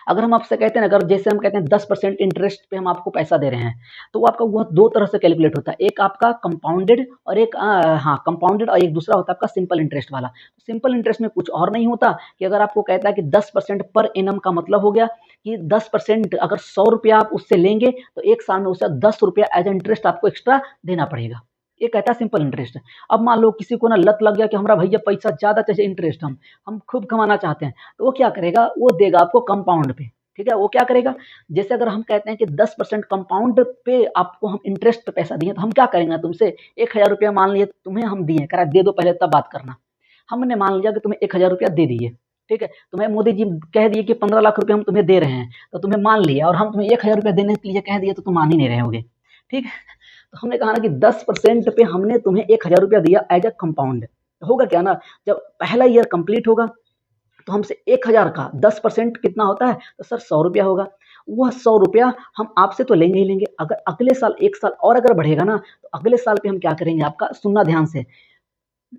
Speaker 1: अगर हम आपसे कहते हैं अगर जैसे हम कहते हैं 10% इंटरेस्ट पे हम आपको पैसा दे रहे हैं, तो वो आपका वो 2 तरह से कैलकुलेट होता है, एक आपका कंपाउंडेड और एक हाँ कंपाउंडेड, और एक दूसरा होता है आपका सिंपल इंटरेस्ट वाला। सिंपल इंटरेस्ट में कुछ और नहीं होता कि अगर आपको कहता है कि 10% पर एनम का मतलब हो गया कि 10% अगर 100 रुपया आप उससे लेंगे तो एक साल में उसे 10 रुपया एज इंटरेस्ट आपको एक्स्ट्रा देना पड़ेगा। ये कहता है सिंपल इंटरेस्ट। अब मान लो किसी को ना लत लग गया कि हमारा भैया पैसा ज्यादा चाहिए इंटरेस्ट, हम खूब कमाना चाहते हैं, तो वो क्या करेगा, वो देगा आपको कंपाउंड पे। ठीक है, वो क्या करेगा, जैसे अगर हम कहते हैं कि 10% कंपाउंड पे आपको हम इंटरेस्ट पे पैसा दिए, तो हम क्या करेंगे तुमसे 1,000 रुपया मान लिए तुम्हें हम दिए, करा दे दो पहले तब बात करना। हमने मान लिया कि तुम्हें 1,000 रुपया दे दिए, ठीक है, तुम्हें मोदी जी कह दिए कि 15 लाख रुपया हम तुम्हें दे रहे हैं, तो तुम्हें मान लिया, और हम तुम्हें 1,000 रुपया देने के लिए कह दिए तो तुम मान ही नहीं रहे होगे। ठीक है, तो हमने कहा ना कि 10% पे हमने तुम्हें 1,000 रुपया दिया एज ए कंपाउंड। होगा क्या ना, जब पहला ईयर कंप्लीट होगा तो हमसे 1,000 का 10% कितना होता है, तो सर 100 रुपया होगा। वह 100 रुपया हम आपसे तो लेंगे ही लेंगे, अगर अगले साल 1 साल और अगर बढ़ेगा ना, तो अगले साल पे हम क्या करेंगे, आपका सुनना ध्यान से,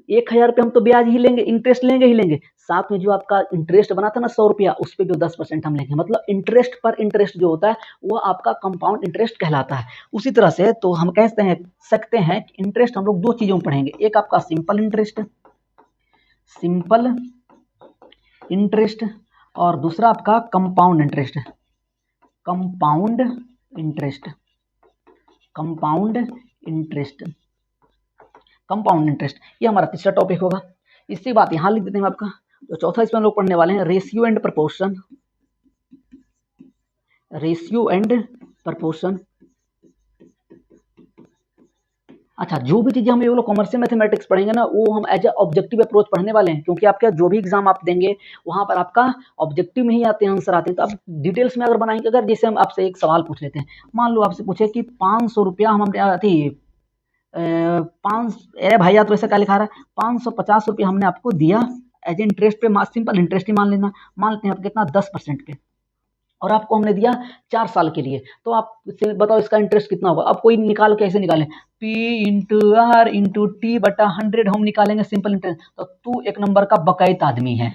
Speaker 1: 1,000 रुपया हम तो ब्याज ही लेंगे, इंटरेस्ट लेंगे ही लेंगे, साथ में जो आपका इंटरेस्ट बना था ना 100 रुपया, उस पर जो 10% हम लेंगे, मतलब इंटरेस्ट पर इंटरेस्ट जो होता है वो आपका कंपाउंड इंटरेस्ट कहलाता है। उसी तरह से तो हम कहते हैं सकते हैं कि इंटरेस्ट हम लोग 2 चीजों में पढ़ेंगे, एक आपका सिंपल इंटरेस्ट, सिंपल इंटरेस्ट, और दूसरा आपका compound interest, compound interest, compound interest, compound interest, ये हमारा तीसरा टॉपिक होगा। इससे बात यहां लिख देते हैं आपका। तो चौथा इसमें हम लोग पढ़ने वाले हैं ratio and proportion, ratio and proportion. अच्छा, जो भी चीजें हम ये लोग कॉमर्शियल मैथमेटिक्स पढ़ेंगे ना, वो हम एज ए ऑब्जेक्टिव अप्रोच पढ़ने वाले हैं, क्योंकि आपका जो भी एग्जाम आप देंगे वहां पर आपका ऑब्जेक्टिव में ही आते हैं, आंसर आते हैं, तो आप डिटेल्स में अगर बनाएंगे, अगर जैसे हम आपसे एक सवाल पूछ लेते हैं, मान लो आपसे पूछे कि 500 रुपया हम थी 5, अरे भैया तो ऐसा क्या लिखा रहा है, 550 रुपया हमने आपको दिया एज इंटरेस्ट पे, सिंपल इंटरेस्ट ही मान लेना, मान लेते हैं आप कितना 10% पे, और आपको हमने दिया 4 साल के लिए, तो आप बताओ इसका इंटरेस्ट कितना होगा। अब कोई निकाल कैसे निकालें, P into R into T बटा 100 हम निकालेंगे सिंपल इंटरेस्ट, तो तू 1 नंबर का बकायदा आदमी है।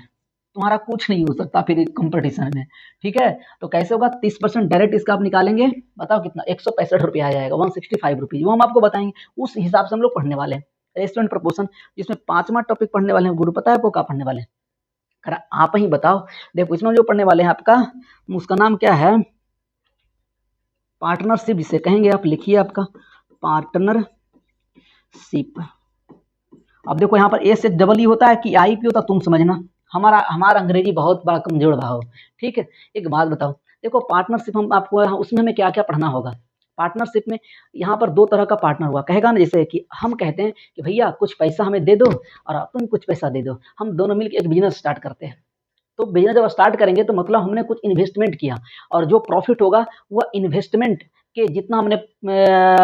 Speaker 1: तुम्हारा कुछ नहीं हो सकता फिर कंपटीशन में, ठीक है। तो कैसे होगा, 30% डायरेक्ट इसका आप निकालेंगे, बताओ कितना, 165 रुपया आ जाएगा, 165 रुपीज, वो हम आपको बताएंगे, उस हिसाब से हम लोग पढ़ने वाले हैं। रेस्टोरेंट प्रपोर्शन, जिसमें 5वां टॉपिक पढ़ने वाले हैं, गुरु पता है आपको क्या पढ़ने वाले हैं, अरे आप ही बताओ। देखो इसमें जो पढ़ने वाले हैं आपका, उसका नाम क्या है, पार्टनरशिप जिसे कहेंगे, आप लिखिए आपका पार्टनरशिप। अब देखो यहाँ पर ए से डबल ई होता है कि आई पी होता, तुम समझना, हमारा अंग्रेजी बहुत बड़ा कमजोर भाव, ठीक है। एक बात बताओ, देखो पार्टनरशिप हम आपको उसमें हमें क्या क्या पढ़ना होगा। पार्टनरशिप में यहाँ पर 2 तरह का पार्टनर हुआ, कहेगा ना, जैसे कि हम कहते हैं कि भैया कुछ पैसा हमें दे दो और तुम कुछ पैसा दे दो, हम दोनों मिलकर एक बिजनेस स्टार्ट करते हैं। तो बिजनेस जब स्टार्ट करेंगे तो मतलब हमने कुछ इन्वेस्टमेंट किया, और जो प्रॉफिट होगा वह इन्वेस्टमेंट के जितना हमने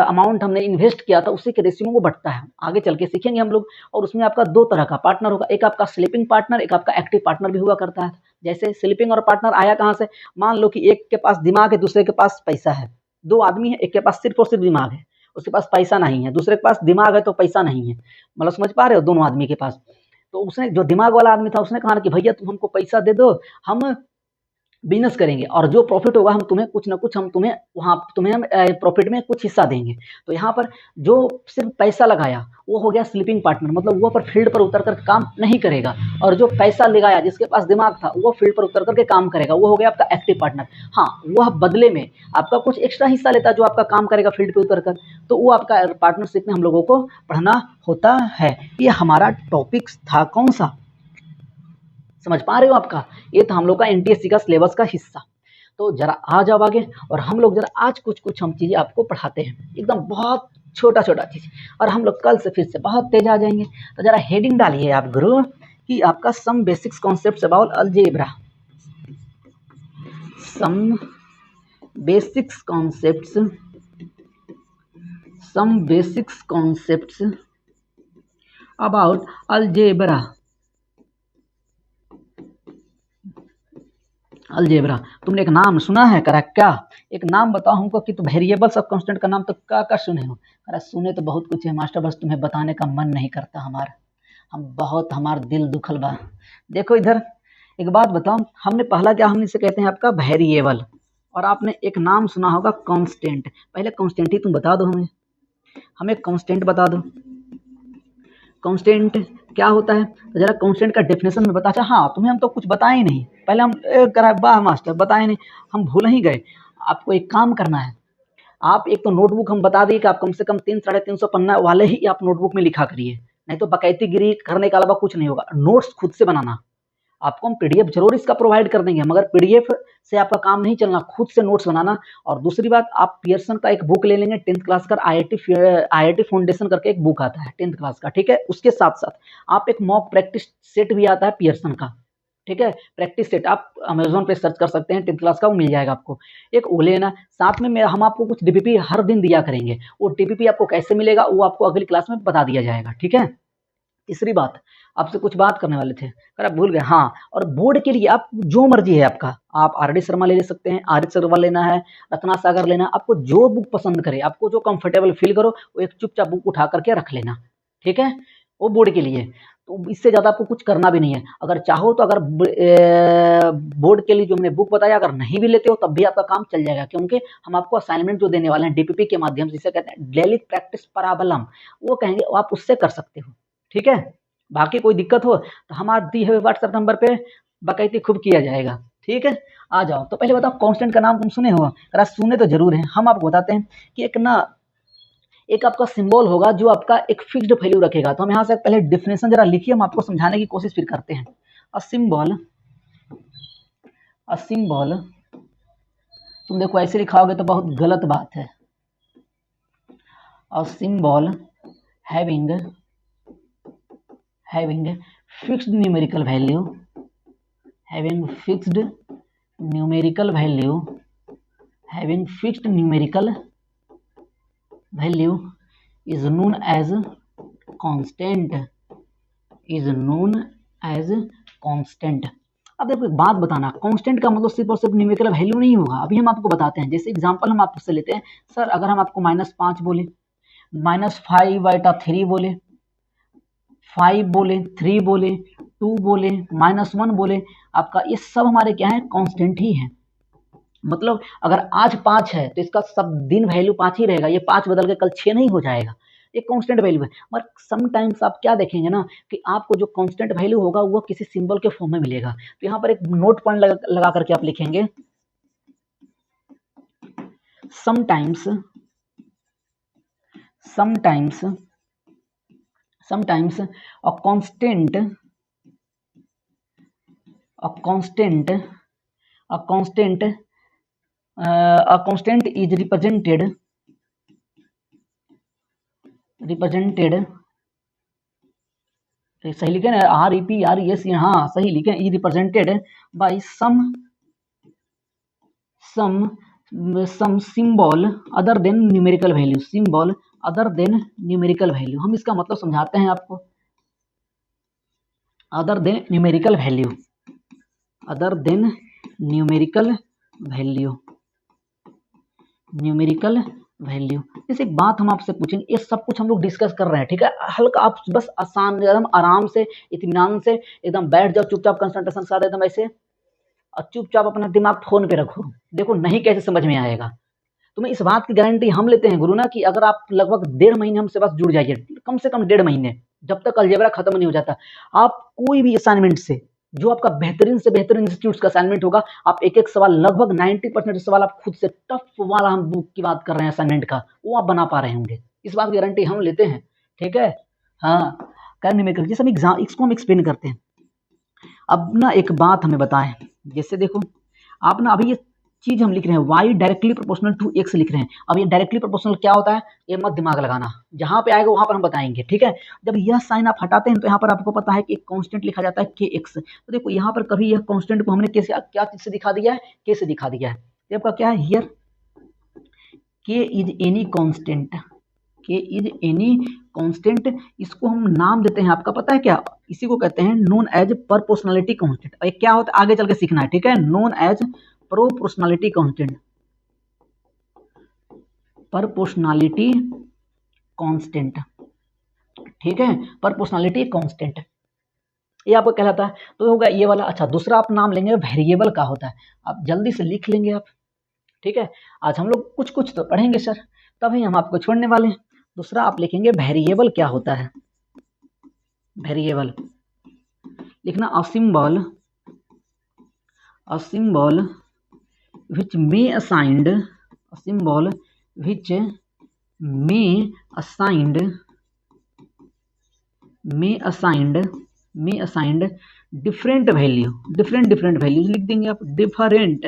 Speaker 1: अमाउंट हमने इन्वेस्ट किया था उसी के रेशियो में वो बढ़ता है, आगे चल के सीखेंगे हम लोग। और उसमें आपका 2 तरह का पार्टनर होगा, एक आपका स्लीपिंग पार्टनर, एक आपका एक्टिव पार्टनर भी हुआ करता है। जैसे स्लीपिंग और पार्टनर आया कहाँ से, मान लो कि एक के पास दिमाग है, दूसरे के पास पैसा है, 2 आदमी है, एक के पास सिर्फ और सिर्फ दिमाग है, उसके पास पैसा नहीं है, दूसरे के पास दिमाग है तो पैसा नहीं है, मतलब समझ पा रहे हो, दोनों आदमी के पास। तो उसने, जो दिमाग वाला आदमी था, उसने कहा ना कि भैया तुम हमको पैसा दे दो, हम बिजनेस करेंगे, और जो प्रॉफिट होगा हम तुम्हें कुछ ना कुछ, हम तुम्हें वहाँ तुम्हें हम प्रॉफिट में कुछ हिस्सा देंगे। तो यहाँ पर जो सिर्फ पैसा लगाया वो हो गया स्लीपिंग पार्टनर, मतलब वो पर फील्ड पर उतर कर काम नहीं करेगा, और जो पैसा लगाया जिसके पास दिमाग था वो फील्ड पर उतर करके काम करेगा, वो हो गया आपका एक्टिव पार्टनर। हाँ, वह बदले में आपका कुछ एक्स्ट्रा हिस्सा लेता है, जो आपका काम करेगा फील्ड पर उतर कर, तो वो आपका पार्टनरशिप में हम लोगों को पढ़ना होता है। ये हमारा टॉपिक था कौन सा, समझ पा रहे हो आपका, ये था हम लोग का एनटीएससी का सिलेबस का हिस्सा। तो जरा आ जाओ आगे, और हम लोग जरा आज कुछ हम चीज़ें आपको पढ़ाते हैं, एकदम बहुत छोटा छोटा चीज़, और हम लोग कल से फिर से बहुत तेज आ जाएंगे। तो जरा हेडिंग डालिए आप गुरु कि आपका some basics concepts about algebra, some basics concepts, some basics concepts about algebra, algebra. तुमने एक नाम सुना है करा क्या, एक नाम बताओ हमको कि तो वेरिएबल्स ऑफ कांस्टेंट का नाम तो क्या सुने हो। अरे सुने तो बहुत कुछ है मास्टर, बस तुम्हें बताने का मन नहीं करता हमारा, हमार दिल दुखल बा। देखो इधर एक बात बताओ, हमने पहला क्या, हमने इसे कहते हैं आपका वेरिएबल, और आपने एक नाम सुना होगा कांस्टेंट। पहले कांस्टेंट ही तुम बता दो, हमें कांस्टेंट बता दो, कांस्टेंट क्या होता है, तो जरा कांस्टेंट का डेफिनेशन में बता। अच्छा हाँ, तुम्हें हम तो कुछ बताए ही नहीं, पहले हम करा वाह मास्टर बताए नहीं, हम भूल ही गए। आपको एक काम करना है, आप एक तो नोटबुक हम बता दिए कि आप कम से कम 300-350 पन्ना वाले ही आप नोटबुक में लिखा करिए, नहीं तो बकैतीगिरी करने के अलावा कुछ नहीं होगा। नोट्स खुद से बनाना, आपको हम पीडीएफ जरूर इसका प्रोवाइड कर देंगे, मगर पीडीएफ से आपका काम नहीं चलना, खुद से नोट्स बनाना। और दूसरी बात, आप पियर्सन का एक बुक ले लेंगे 10th क्लास का, आईआईटी फाउंडेशन करके एक बुक आता है 10th क्लास का, ठीक है। उसके साथ साथ आप एक मॉक प्रैक्टिस सेट भी आता है पियर्सन का, ठीक है, प्रैक्टिस सेट आप अमेजोन पे सर्च कर सकते हैं, 10th क्लास का वो मिल जाएगा आपको, एक वो लेना। साथ में हम आपको कुछ डीपीपी हर दिन दिया करेंगे, वो डीपीपी आपको कैसे मिलेगा वो आपको अगली क्लास में बता दिया जाएगा, ठीक है। तीसरी बात, आपसे कुछ बात करने वाले थे, अगर आप भूल गए, हाँ, और बोर्ड के लिए आप जो मर्जी है आपका, आप आर डी शर्मा ले सकते हैं, आर एच शर्मा लेना है, रत्ना सागर लेना, आपको जो बुक पसंद करे, आपको जो कंफर्टेबल फील करो, वो एक चुपचाप बुक उठा करके रख लेना, ठीक है, वो बोर्ड के लिए। तो इससे ज़्यादा आपको कुछ करना भी नहीं है। अगर चाहो तो, अगर बोर्ड के लिए जो हमने बुक बताया अगर नहीं भी लेते हो तब भी आपका काम चल जाएगा, क्योंकि हम आपको असाइनमेंट जो देने वाले हैं डीपीपी के माध्यम से, जिसे कहते हैं डेली प्रैक्टिस पराबलम, वो कहेंगे आप उससे कर सकते हो, ठीक है। बाकी कोई दिक्कत हो तो हमारे दी हुए व्हाट्सएप नंबर पे बाकायदे खूब किया जाएगा, ठीक है। आ जाओ, तो पहले बताओ कांस्टेंट का नाम तुम सुने हो, अगर सुने तो जरूर है, हम आपको बताते हैं कि एक आपका सिंबल होगा जो आपका एक फिक्स्ड वैल्यू रखेगा। तो हम यहाँ से पहले डिफिनेशन जरा लिखिए, हम आपको समझाने की कोशिश फिर करते हैं। अ सिंबल तुम देखो ऐसे लिखाओगे तो बहुत गलत बात है। A symbol having fixed numerical value, having fixed numerical value is known as constant, अब देखो एक बात बताना, कांस्टेंट का मतलब सिर्फ और सिर्फ न्यूमेरिकल वैल्यू नहीं होगा। अभी हम आपको बताते हैं, जैसे एग्जांपल हम आपसे लेते हैं, सर अगर हम आपको -5 बोले, -5/3 बोले, 5 बोले, 3 बोले, 2 बोले, -1 बोले, आपका ये सब हमारे क्या है, कांस्टेंट ही है। मतलब अगर आज 5 है तो इसका सब दिन वैल्यू 5 ही रहेगा, ये 5 बदल के कल 6 नहीं हो जाएगा, ये कांस्टेंट वैल्यू है। मगर समटाइम्स आप क्या देखेंगे ना कि आपको जो कांस्टेंट वैल्यू होगा वो किसी सिंबल के फॉर्म में मिलेगा। तो यहाँ पर एक नोट पॉइंट लगा करके आप लिखेंगे, sometimes a constant is represented सही लिखे ना, REPRES, हाँ सही लिखे, is represented by some symbol other than numerical value, symbol other than numerical value. हम इसका मतलब समझाते हैं आपको, other than numerical value, other than numerical value. जैसे एक बात हम आपसे पूछेंगे, ये सब कुछ हम लोग डिस्कस कर रहे हैं, ठीक है, हल्का आप बस आसान एकदम आराम से इत्मीनान से एकदम बैठ जाओ, चुपचाप कंसंट्रेशन के साथ एकदम ऐसे, और चुपचाप अपना दिमाग फोन पे रखो, देखो नहीं कैसे समझ में आएगा। तो मैं इस बात की गारंटी हम लेते हैं गुरु ना कि अगर आप लगभग 1.5 महीने हमसे बस जुड़ जाइए, कम से कम 1.5 महीने, जब तक अलजेब्रा खत्म नहीं हो जाता, आप कोई भी असाइनमेंट से, जो आपका बेहतरीन से बेहतरीन इंस्टीट्यूट का असाइनमेंट होगा, आप एक एक सवाल, लगभग 90% सवाल आप खुद से, टफ वाला हम बुक की बात कर रहे हैं असाइनमेंट का, वो आप बना पा रहे होंगे, इस बात की गारंटी हम लेते हैं, ठीक है। हाँ, करने में जैसे हम एग्जाम, इसको हम एक्सप्लेन करते हैं। अब ना एक बात हमें बताएं, जैसे देखो आप ना अभी ये चीज हम लिख रहे हैं y directly proportional to x लिख रहे हैं। अब ये डायरेक्टली प्रोपोर्शनल क्या होता है, ये मत दिमाग लगाना, जहां पे आएगा वहां पर हम बताएंगे, ठीक है। जब यह साइन आप हटाते हैं तो यहाँ पर आपको पता है कि एक कांस्टेंट लिखा जाता है kx। तो देखो यहाँ पर कभी यह कांस्टेंट को हमने कैसे, क्या चीज से दिखा दिया है, k से दिखा दिया है। तो आपका क्या है here, k is any constant, k is any constant, इसको हम नाम देते हैं, आपका पता है क्या, इसी को कहते हैं नोन एज प्रोपोर्शनलिटी कांस्टेंट। और क्या होता है आगे चल के सीखना है, ठीक है, known as proportionality constant, proportionality constant, ठीक है, प्रोपोर्शनलिटी कांस्टेंट, ये आपको कहलाता है। तो होगा ये वाला। अच्छा, दूसरा आप नाम लेंगे वेरिएबल का होता है, आप जल्दी से लिख लेंगे आप, ठीक है। आज हम लोग कुछ कुछ तो पढ़ेंगे सर, तभी हम आपको छोड़ने वाले हैं। दूसरा आप लिखेंगे वेरिएबल क्या होता है, वेरिएबल लिखना, a symbol which may assigned, a symbol which may assigned different value, different values लिख देंगे आप, different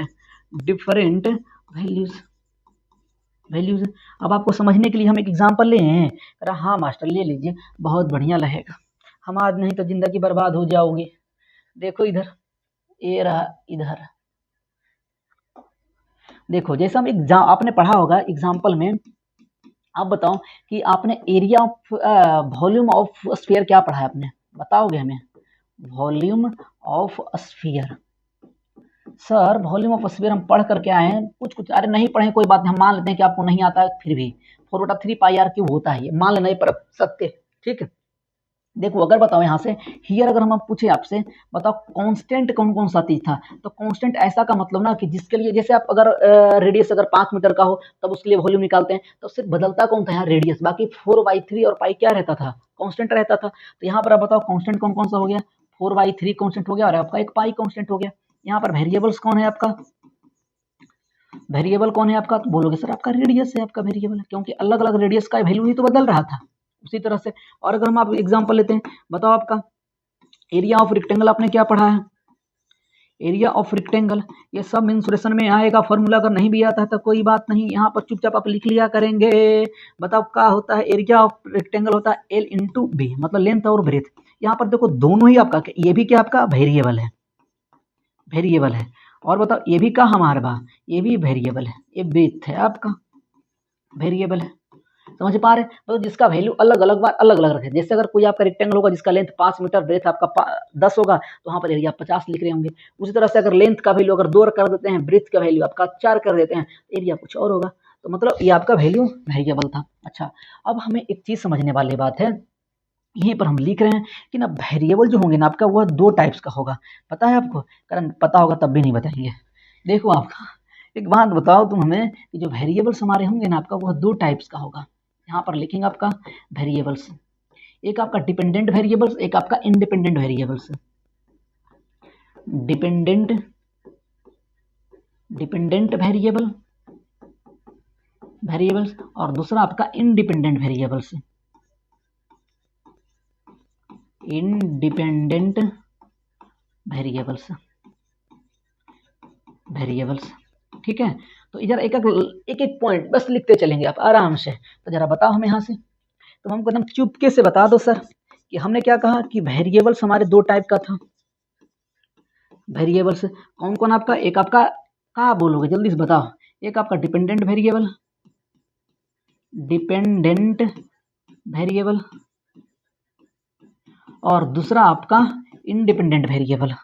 Speaker 1: values। अब आपको समझने के लिए हम एक एग्जांपल ले हैं, अरे हाँ मास्टर ले लीजिए, बहुत बढ़िया रहेगा, हम आज नहीं तो जिंदगी बर्बाद हो जाओगे। देखो इधर, ये रहा इधर, देखो जैसे हम एग्जाम आपने पढ़ा होगा एग्जाम्पल में, आप बताओ कि आपने area of volume of sphere क्या पढ़ा है आपने, बताओगे हमें, volume of sphere. Sir volume of sphere हम पढ़ करके आए हैं, कुछ कुछ, अरे नहीं पढ़े कोई बात नहीं, हम मान लेते हैं कि आपको नहीं आता है, फिर भी 4/3 पाई आर क्यूब होता है, ये मान लेना, पर सकते, ठीक है। देखो अगर बताओ यहाँ से हियर, अगर हम पूछे आपसे बताओ कांस्टेंट कौन कौन सा चीज था, तो कांस्टेंट ऐसा का मतलब ना कि जिसके लिए, जैसे आप अगर रेडियस अगर 5 मीटर का हो तब उसके लिए वॉल्यूम निकालते हैं, तो सिर्फ बदलता कौन था यहाँ, रेडियस, बाकी 4/3 और पाई क्या रहता था, कांस्टेंट रहता था। तो यहाँ पर आप बताओ कांस्टेंट कौन कौन सा हो गया, 4/3 कांस्टेंट हो गया, और आपका एक पाई कांस्टेंट हो गया। यहाँ पर वेरिएबल्स कौन है आपका, वेरिएबल कौन है आपका, तो बोलोगे सर आपका रेडियस है, आपका वेरिएबल है, क्योंकि अलग अलग रेडियस का वैल्यू ही तो बदल रहा था उसी तरह से। और अगर हम आप एग्जांपल लेते हैं, बताओ आपका एरिया ऑफ रेक्टेंगल आपने क्या पढ़ा है, एरिया ऑफ रेक्टेंगल, ये सब मेंसुरेशन में आएगा, फॉर्मूला अगर नहीं भी आता है तो कोई बात नहीं, यहाँ पर चुपचाप आप लिख लिया करेंगे। बताओ क्या होता है, एरिया ऑफ रेक्टेंगल होता है L इंटू बी, मतलब लेंथ और ब्रेथ। यहाँ पर देखो दोनों ही आपका, ये भी क्या आपका वेरिएबल है, वेरिएबल है, और बताओ ये भी का हमारे पास, ये भी वेरिएबल है, ये ब्रेथ है आपका, वेरिएबल है, समझ पा रहे, मतलब जिसका वैल्यू अलग अलग बार अलग अलग रखे। जैसे अगर कोई आपका रेक्टेंगल होगा जिसका लेंथ 5 मीटर, ब्रेथ आपका 10 होगा, तो वहाँ पर एरिया 50 लिख रहे होंगे। उसी तरह से अगर लेंथ का वैल्यू अगर 2 कर देते हैं, ब्रेथ का वैल्यू आपका 4 कर देते हैं, एरिया कुछ और होगा। तो मतलब ये आपका वैल्यू वेरिएबल था। अच्छा, अब हमें एक चीज समझने वाली बात है यहीं पर हम लिख रहे हैं कि ना वेरिएबल जो होंगे ना आपका वह दो टाइप्स का होगा। पता है आपको? कारण पता होगा तब भी नहीं बताएंगे। देखो आपका एक बात बताओ तुम हमें कि जो वेरिएबल्स हमारे होंगे ना आपका वह दो टाइप्स का होगा। यहाँ पर लिखेंगे आपका वेरिएबल्स, एक आपका डिपेंडेंट वेरिएबल्स, एक आपका इंडिपेंडेंट वेरिएबल्स। डिपेंडेंट वेरिएबल्स और दूसरा आपका इंडिपेंडेंट वेरिएबल्स। इंडिपेंडेंट वेरिएबल्स, ठीक है। तो इधर एक एक पॉइंट बस लिखते चलेंगे आप आराम से। तो जरा बताओ हमें यहाँ से, तो हमको एकदम चुपके से बता दो सर कि हमने क्या कहा कि वेरिएबल्स हमारे दो टाइप का था। वेरिएबल्स कौन कौन आपका, एक आपका क्या बोलोगे जल्दी से बताओ, एक आपका डिपेंडेंट वेरिएबल और दूसरा आपका इंडिपेंडेंट वेरिएबल।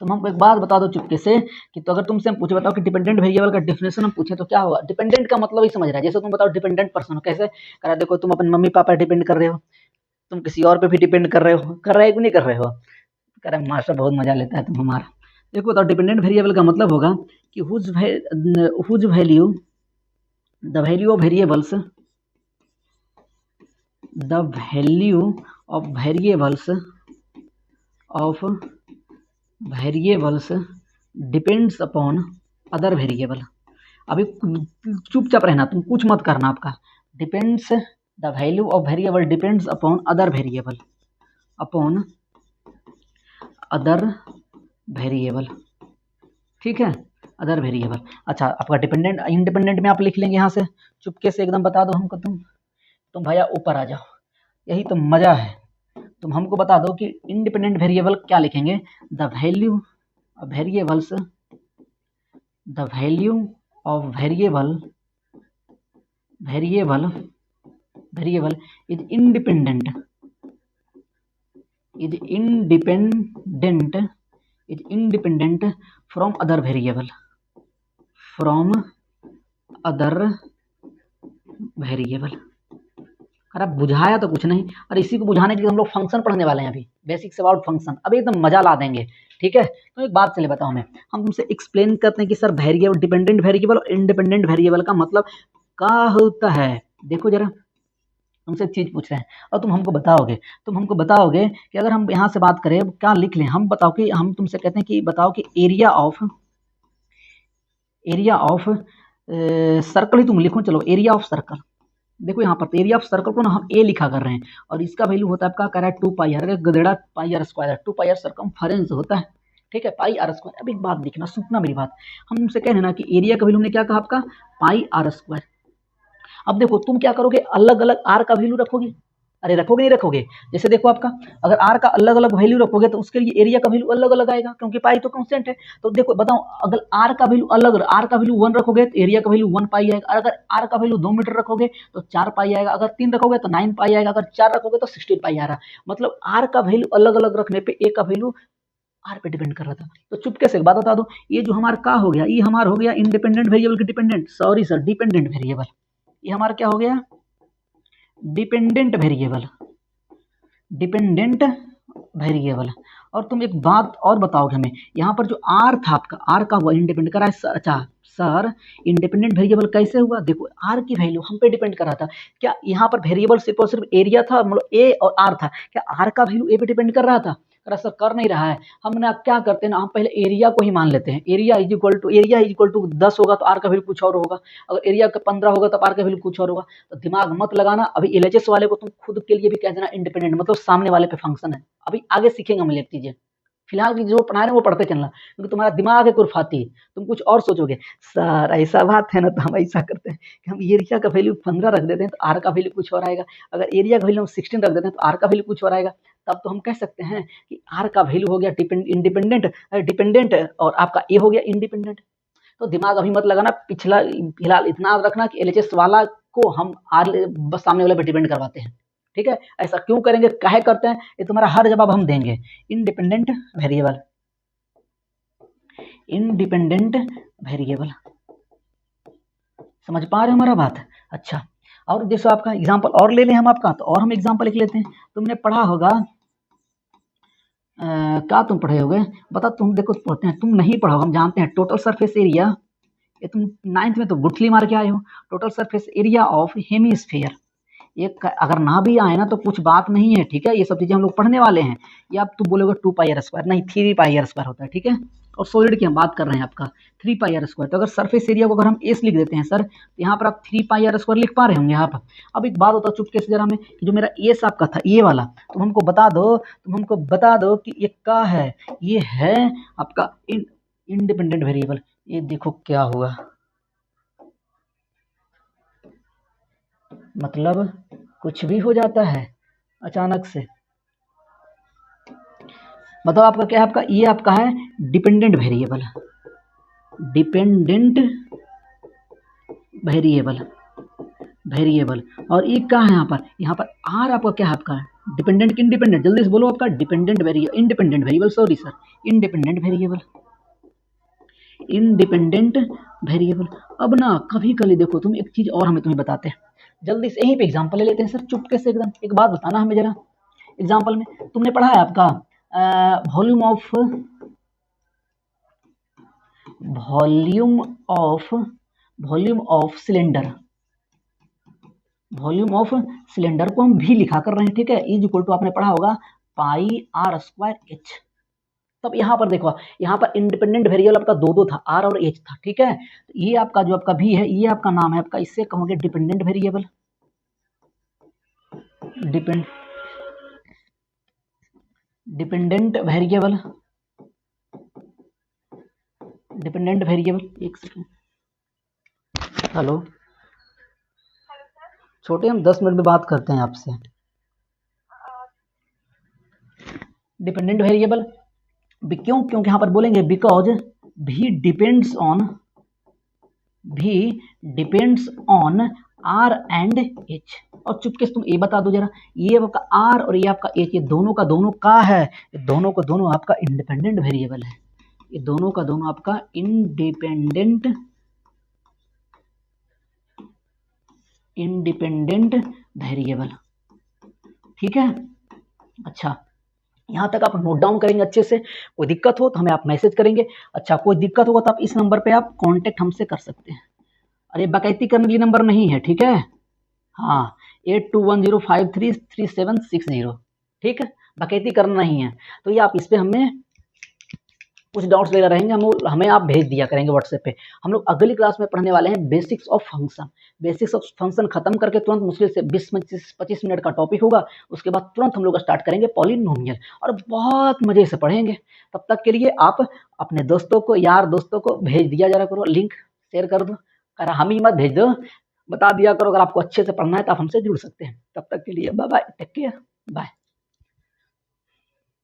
Speaker 1: तो हमको एक बात बता दो चुपके से कि तो अगर तुमसे हम पूछे बताओ कि डिपेंडेंट वेरिएबल का डेफिनेशन हम पूछे तो क्या होगा। डिपेंडेंट का मतलब ही समझ रहा है, जैसे तुम बताओ डिपेंडेंट पर्सन हो, कैसे कह रहा देखो तुम अपने मम्मी पापा डिपेंड कर रहे हो, तुम किसी और पे भी डिपेंड कर रहे हो, कर रहे हो कि नहीं कर रहे हो। कह रहा मास्टर बहुत मजा लेता है तुम हमारा। देखो बताओ डिपेंडेंट वेरिएबल का मतलब होगा कि whose value the value of variables depends upon other variable. अभी चुपचाप रहना, तुम कुछ मत करना आपका। Depends the value of variable depends upon other variable, ठीक है, अदर वेरिएबल। अच्छा आपका डिपेंडेंट इंडिपेंडेंट में आप लिख लेंगे यहाँ से चुपके से एकदम बता दो हमको। तुम भैया ऊपर आ जाओ, यही तो मजा है। तुम हमको बता दो कि इंडिपेंडेंट वेरिएबल क्या लिखेंगे, the value of variable is independent from other variable अरे बुझाया तो कुछ नहीं, और इसी को बुझाने के लिए हम लोग फंक्शन पढ़ने वाले हैं अभी, बेसिक्स अबाउट फंक्शन, अभी एकदम मजा ला देंगे, ठीक है। तो एक बात चले बताओ हमें, हम तुमसे एक्सप्लेन करते हैं कि सर वेरिएबल डिपेंडेंट वेरिएबल और इंडिपेंडेंट वेरिएबल का मतलब क्या होता है। देखो जरा तुमसे एक चीज पूछ रहे हैं और तुम हमको बताओगे कि अगर हम यहाँ से बात करें क्या लिख लें, हम बताओ कि हम तुमसे कहते हैं कि बताओ कि एरिया ऑफ सर्कल ही तुम लिखो, चलो एरिया ऑफ सर्कल। देखो यहाँ पर एरिया ऑफ सर्कल को ना हम ए लिखा कर रहे हैं और इसका वैल्यू होता है आपका कह रहा है 2 पाई आर, गधेड़ा pi r square, 2 pi r circumference होता है, ठीक है, पाई आर स्क्वायर। अब एक बात देखना, सुनना मेरी बात, हम तुमसे कह रहे हैं ना कि एरिया का वैल्यू हमने क्या कहा आपका पाई आर स्क्वायर। अब देखो तुम क्या करोगे, अलग अलग आर का वैल्यू रखोगे, अरे रखोगे नहीं रखोगे, जैसे देखो आपका अगर आर का अलग अलग वैल्यू रखोगे तो उसके लिए एरिया का वैल्यू अलग अलग आएगा क्योंकि पाई तो कांस्टेंट है। तो देखो बताओ अगर आर का वैल्यू अलग, आर का वैल्यू 1 रखोगे तो एरिया का वैल्यू 1 पाई आएगा, अगर आर का वैल्यू 2 मीटर रखोगे तो 4 पाई आएगा, अगर 3 रखोगे तो 9 पाई आएगा, अगर 4 रखोगे तो 16 पाई आ रहा। मतलब आर का वैल्यू अलग अलग रखने पे ए का वैल्यू आर पे डिपेंड कर रहा था। तो चुपके से एक बात बता दो, ये जो हमारा का हो गया, ये हमारा हो गया इंडिपेंडेंट वेरिएबल की dependent, sorry sir dependent variable, ये हमारा क्या हो गया डिपेंडेंट वेरिएबल। और तुम एक बात और बताओगे हमें, यहाँ पर जो आर था आपका, आर का हुआ इंडिपेंडेंट कर रहा है। अच्छा सर इंडिपेंडेंट वेरिएबल कैसे हुआ, देखो आर की वैल्यू हम पे डिपेंड कर रहा था, क्या यहाँ पर वेरिएबल सिर्फ और सिर्फ एरिया था, मतलब ए और आर था, क्या आर का वैल्यू ए पे डिपेंड कर रहा था। अरे सर कर नहीं रहा है, हम ना क्या करते हैं ना, हम पहले एरिया को ही मान लेते हैं, एरिया इज इक्वल टू 10 होगा तो आर का वैल्यू कुछ और होगा, अगर एरिया का 15 होगा तो आर का वैल्यू कुछ और होगा। तो दिमाग मत लगाना, अभी एलएचएस वाले को तुम खुद के लिए भी कह देना इंडिपेंडेंट मतलब सामने वाले पे फंक्शन है, अभी आगे सीखेंगे हम लेती चीजें, फिलहाल की जो पढ़ा रहे हैं वो पढ़ते चलना, क्योंकि तुम्हारा दिमाग है कुरफाती, तुम कुछ और सोचोगे। सर ऐसा बात है ना, तो हम ऐसा करते हैं कि हम एरिया का वैल्यू 15 रख देते हैं तो आर का वैल्यू कुछ और आएगा, अगर एरिया का वैल्यू हम 16 रख देते हैं तो आर का वैल्यू कुछ और आएगा। तब तो हम कह सकते हैं कि आर का वैल्यू हो गया डिपेंडेंट और आपका ए हो गया इंडिपेंडेंट। तो दिमाग अभी मत लगाना, पिछला फिलहाल इतना रखना कि एलएचएस वाला को हम आर बस सामने वाले पे डिपेंड करवाते हैं, ठीक है। ऐसा क्यों करेंगे, काहे करते हैं, ये तुम्हारा हर जवाब हम देंगे। Independent independent variable. समझ पा रहे हो हमारा बात? अच्छा, और जैसे आपका एग्जांपल और ले लें हम आपका, तो और हम एग्जांपल लिख लेते हैं। तुमने पढ़ा होगा, क्या तुम पढ़े होगे, बता, तुम देखो पढ़ते हैं, तुम नहीं पढ़ा होगा, हम जानते हैं, टोटल सरफेस एरिया, ये तुम 9th में तो गुठली मार के आए हो, total surface area of hemisphere. एक अगर ना भी आए ना तो कुछ बात नहीं है, ठीक है, ये सब चीजें हम लोग पढ़ने वाले हैं। ये आप तू बोलोगे 2πr², नहीं 3πr² होता है, ठीक है। और सॉलिड की हम बात कर रहे हैं आपका 3πr²। तो अगर सरफेस एरिया को अगर हम एस लिख देते हैं सर, तो यहाँ पर आप 3πr² लिख पा रहे होंगे यहाँ पर। अब एक बात होता चुपके से जरा में, कि जो मेरा एस आपका था ये वाला, तुम हमको बता दो कि ये क्या है, ये है आपका इंडिपेंडेंट वेरिएबल। ये देखो क्या हुआ, मतलब कुछ भी हो जाता है अचानक से। मतलब आपका क्या है, आपका ये आपका है डिपेंडेंट वेरिएबल, डिपेंडेंट वेरिएबल। और ये क्या है यहाँ पर आर आपका क्या है, आपका डिपेंडेंट कि इंडिपेंडेंट, जल्दी से बोलो, आपका independent variable, sorry sir, independent variable. अब ना कभी कभी देखो तुम, एक चीज और हमें तुम्हें बताते हैं, जल्दी से यहीं पे एग्जांपल ले लेते हैं सर, चुपके से एकदम। एक बात बताना हमें जरा, एग्जांपल में तुमने पढ़ा है आपका वॉल्यूम ऑफ सिलेंडर को हम भी लिखा कर रहे हैं, ठीक है, इज इक्वल टू आपने पढ़ा होगा πr²h। तब यहाँ पर देखो, यहाँ पर इंडिपेंडेंट वेरिएबल आपका दो था, आर और एच था, ठीक है। ये आपका जो आपका भी है, ये आपका नाम है आपका, इससे कहोगे डिपेंडेंट वेरिएबल, डिपेंडेंट वेरिएबल। एक सेकंड, हेलो, छोटे, हम 10 मिनट में बात करते हैं आपसे। डिपेंडेंट वेरिएबल क्यों, क्योंकि यहाँ पर बोलेंगे बिकॉज भी depends on R and H. और चुपके से तुम ये बता दो जरा, ये आपका आर और ये आपका एच, ये दोनों का दोनों का है, ये दोनों का दोनों आपका इंडिपेंडेंट वेरिएबल है, ये दोनों का दोनों आपका इंडिपेंडेंट वेरिएबल, ठीक है। अच्छा, यहाँ तक आप नोट डाउन करेंगे अच्छे से, कोई दिक्कत हो तो हमें आप मैसेज करेंगे। अच्छा, कोई दिक्कत होगा तो आप इस नंबर पे आप कांटेक्ट हमसे कर सकते हैं। अरे बकैती करने के लिए नंबर नहीं है, ठीक है, हाँ, 8210533760, ठीक है, बकैती करना नहीं है। तो ये आप इस पे हमें कुछ डाउट्स वगैरह रहेंगे, हमें आप भेज दिया करेंगे व्हाट्सएप पे। हम लोग अगली क्लास में पढ़ने वाले हैं बेसिक्स ऑफ फंक्शन खत्म करके तुरंत मुश्किल से 20-25 मिनट का टॉपिक होगा, उसके बाद तुरंत हम लोग स्टार्ट करेंगे पॉलिनोमियल, और बहुत मजे से पढ़ेंगे। तब तक के लिए आप अपने दोस्तों को, यार दोस्तों को भेज दिया जरा करो, लिंक शेयर कर दो, अगर हम ही मत भेज दो, बता दिया करो, अगर आपको अच्छे से पढ़ना है तो आप हमसे जुड़ सकते हैं। तब तक के लिए bye bye, take care, bye.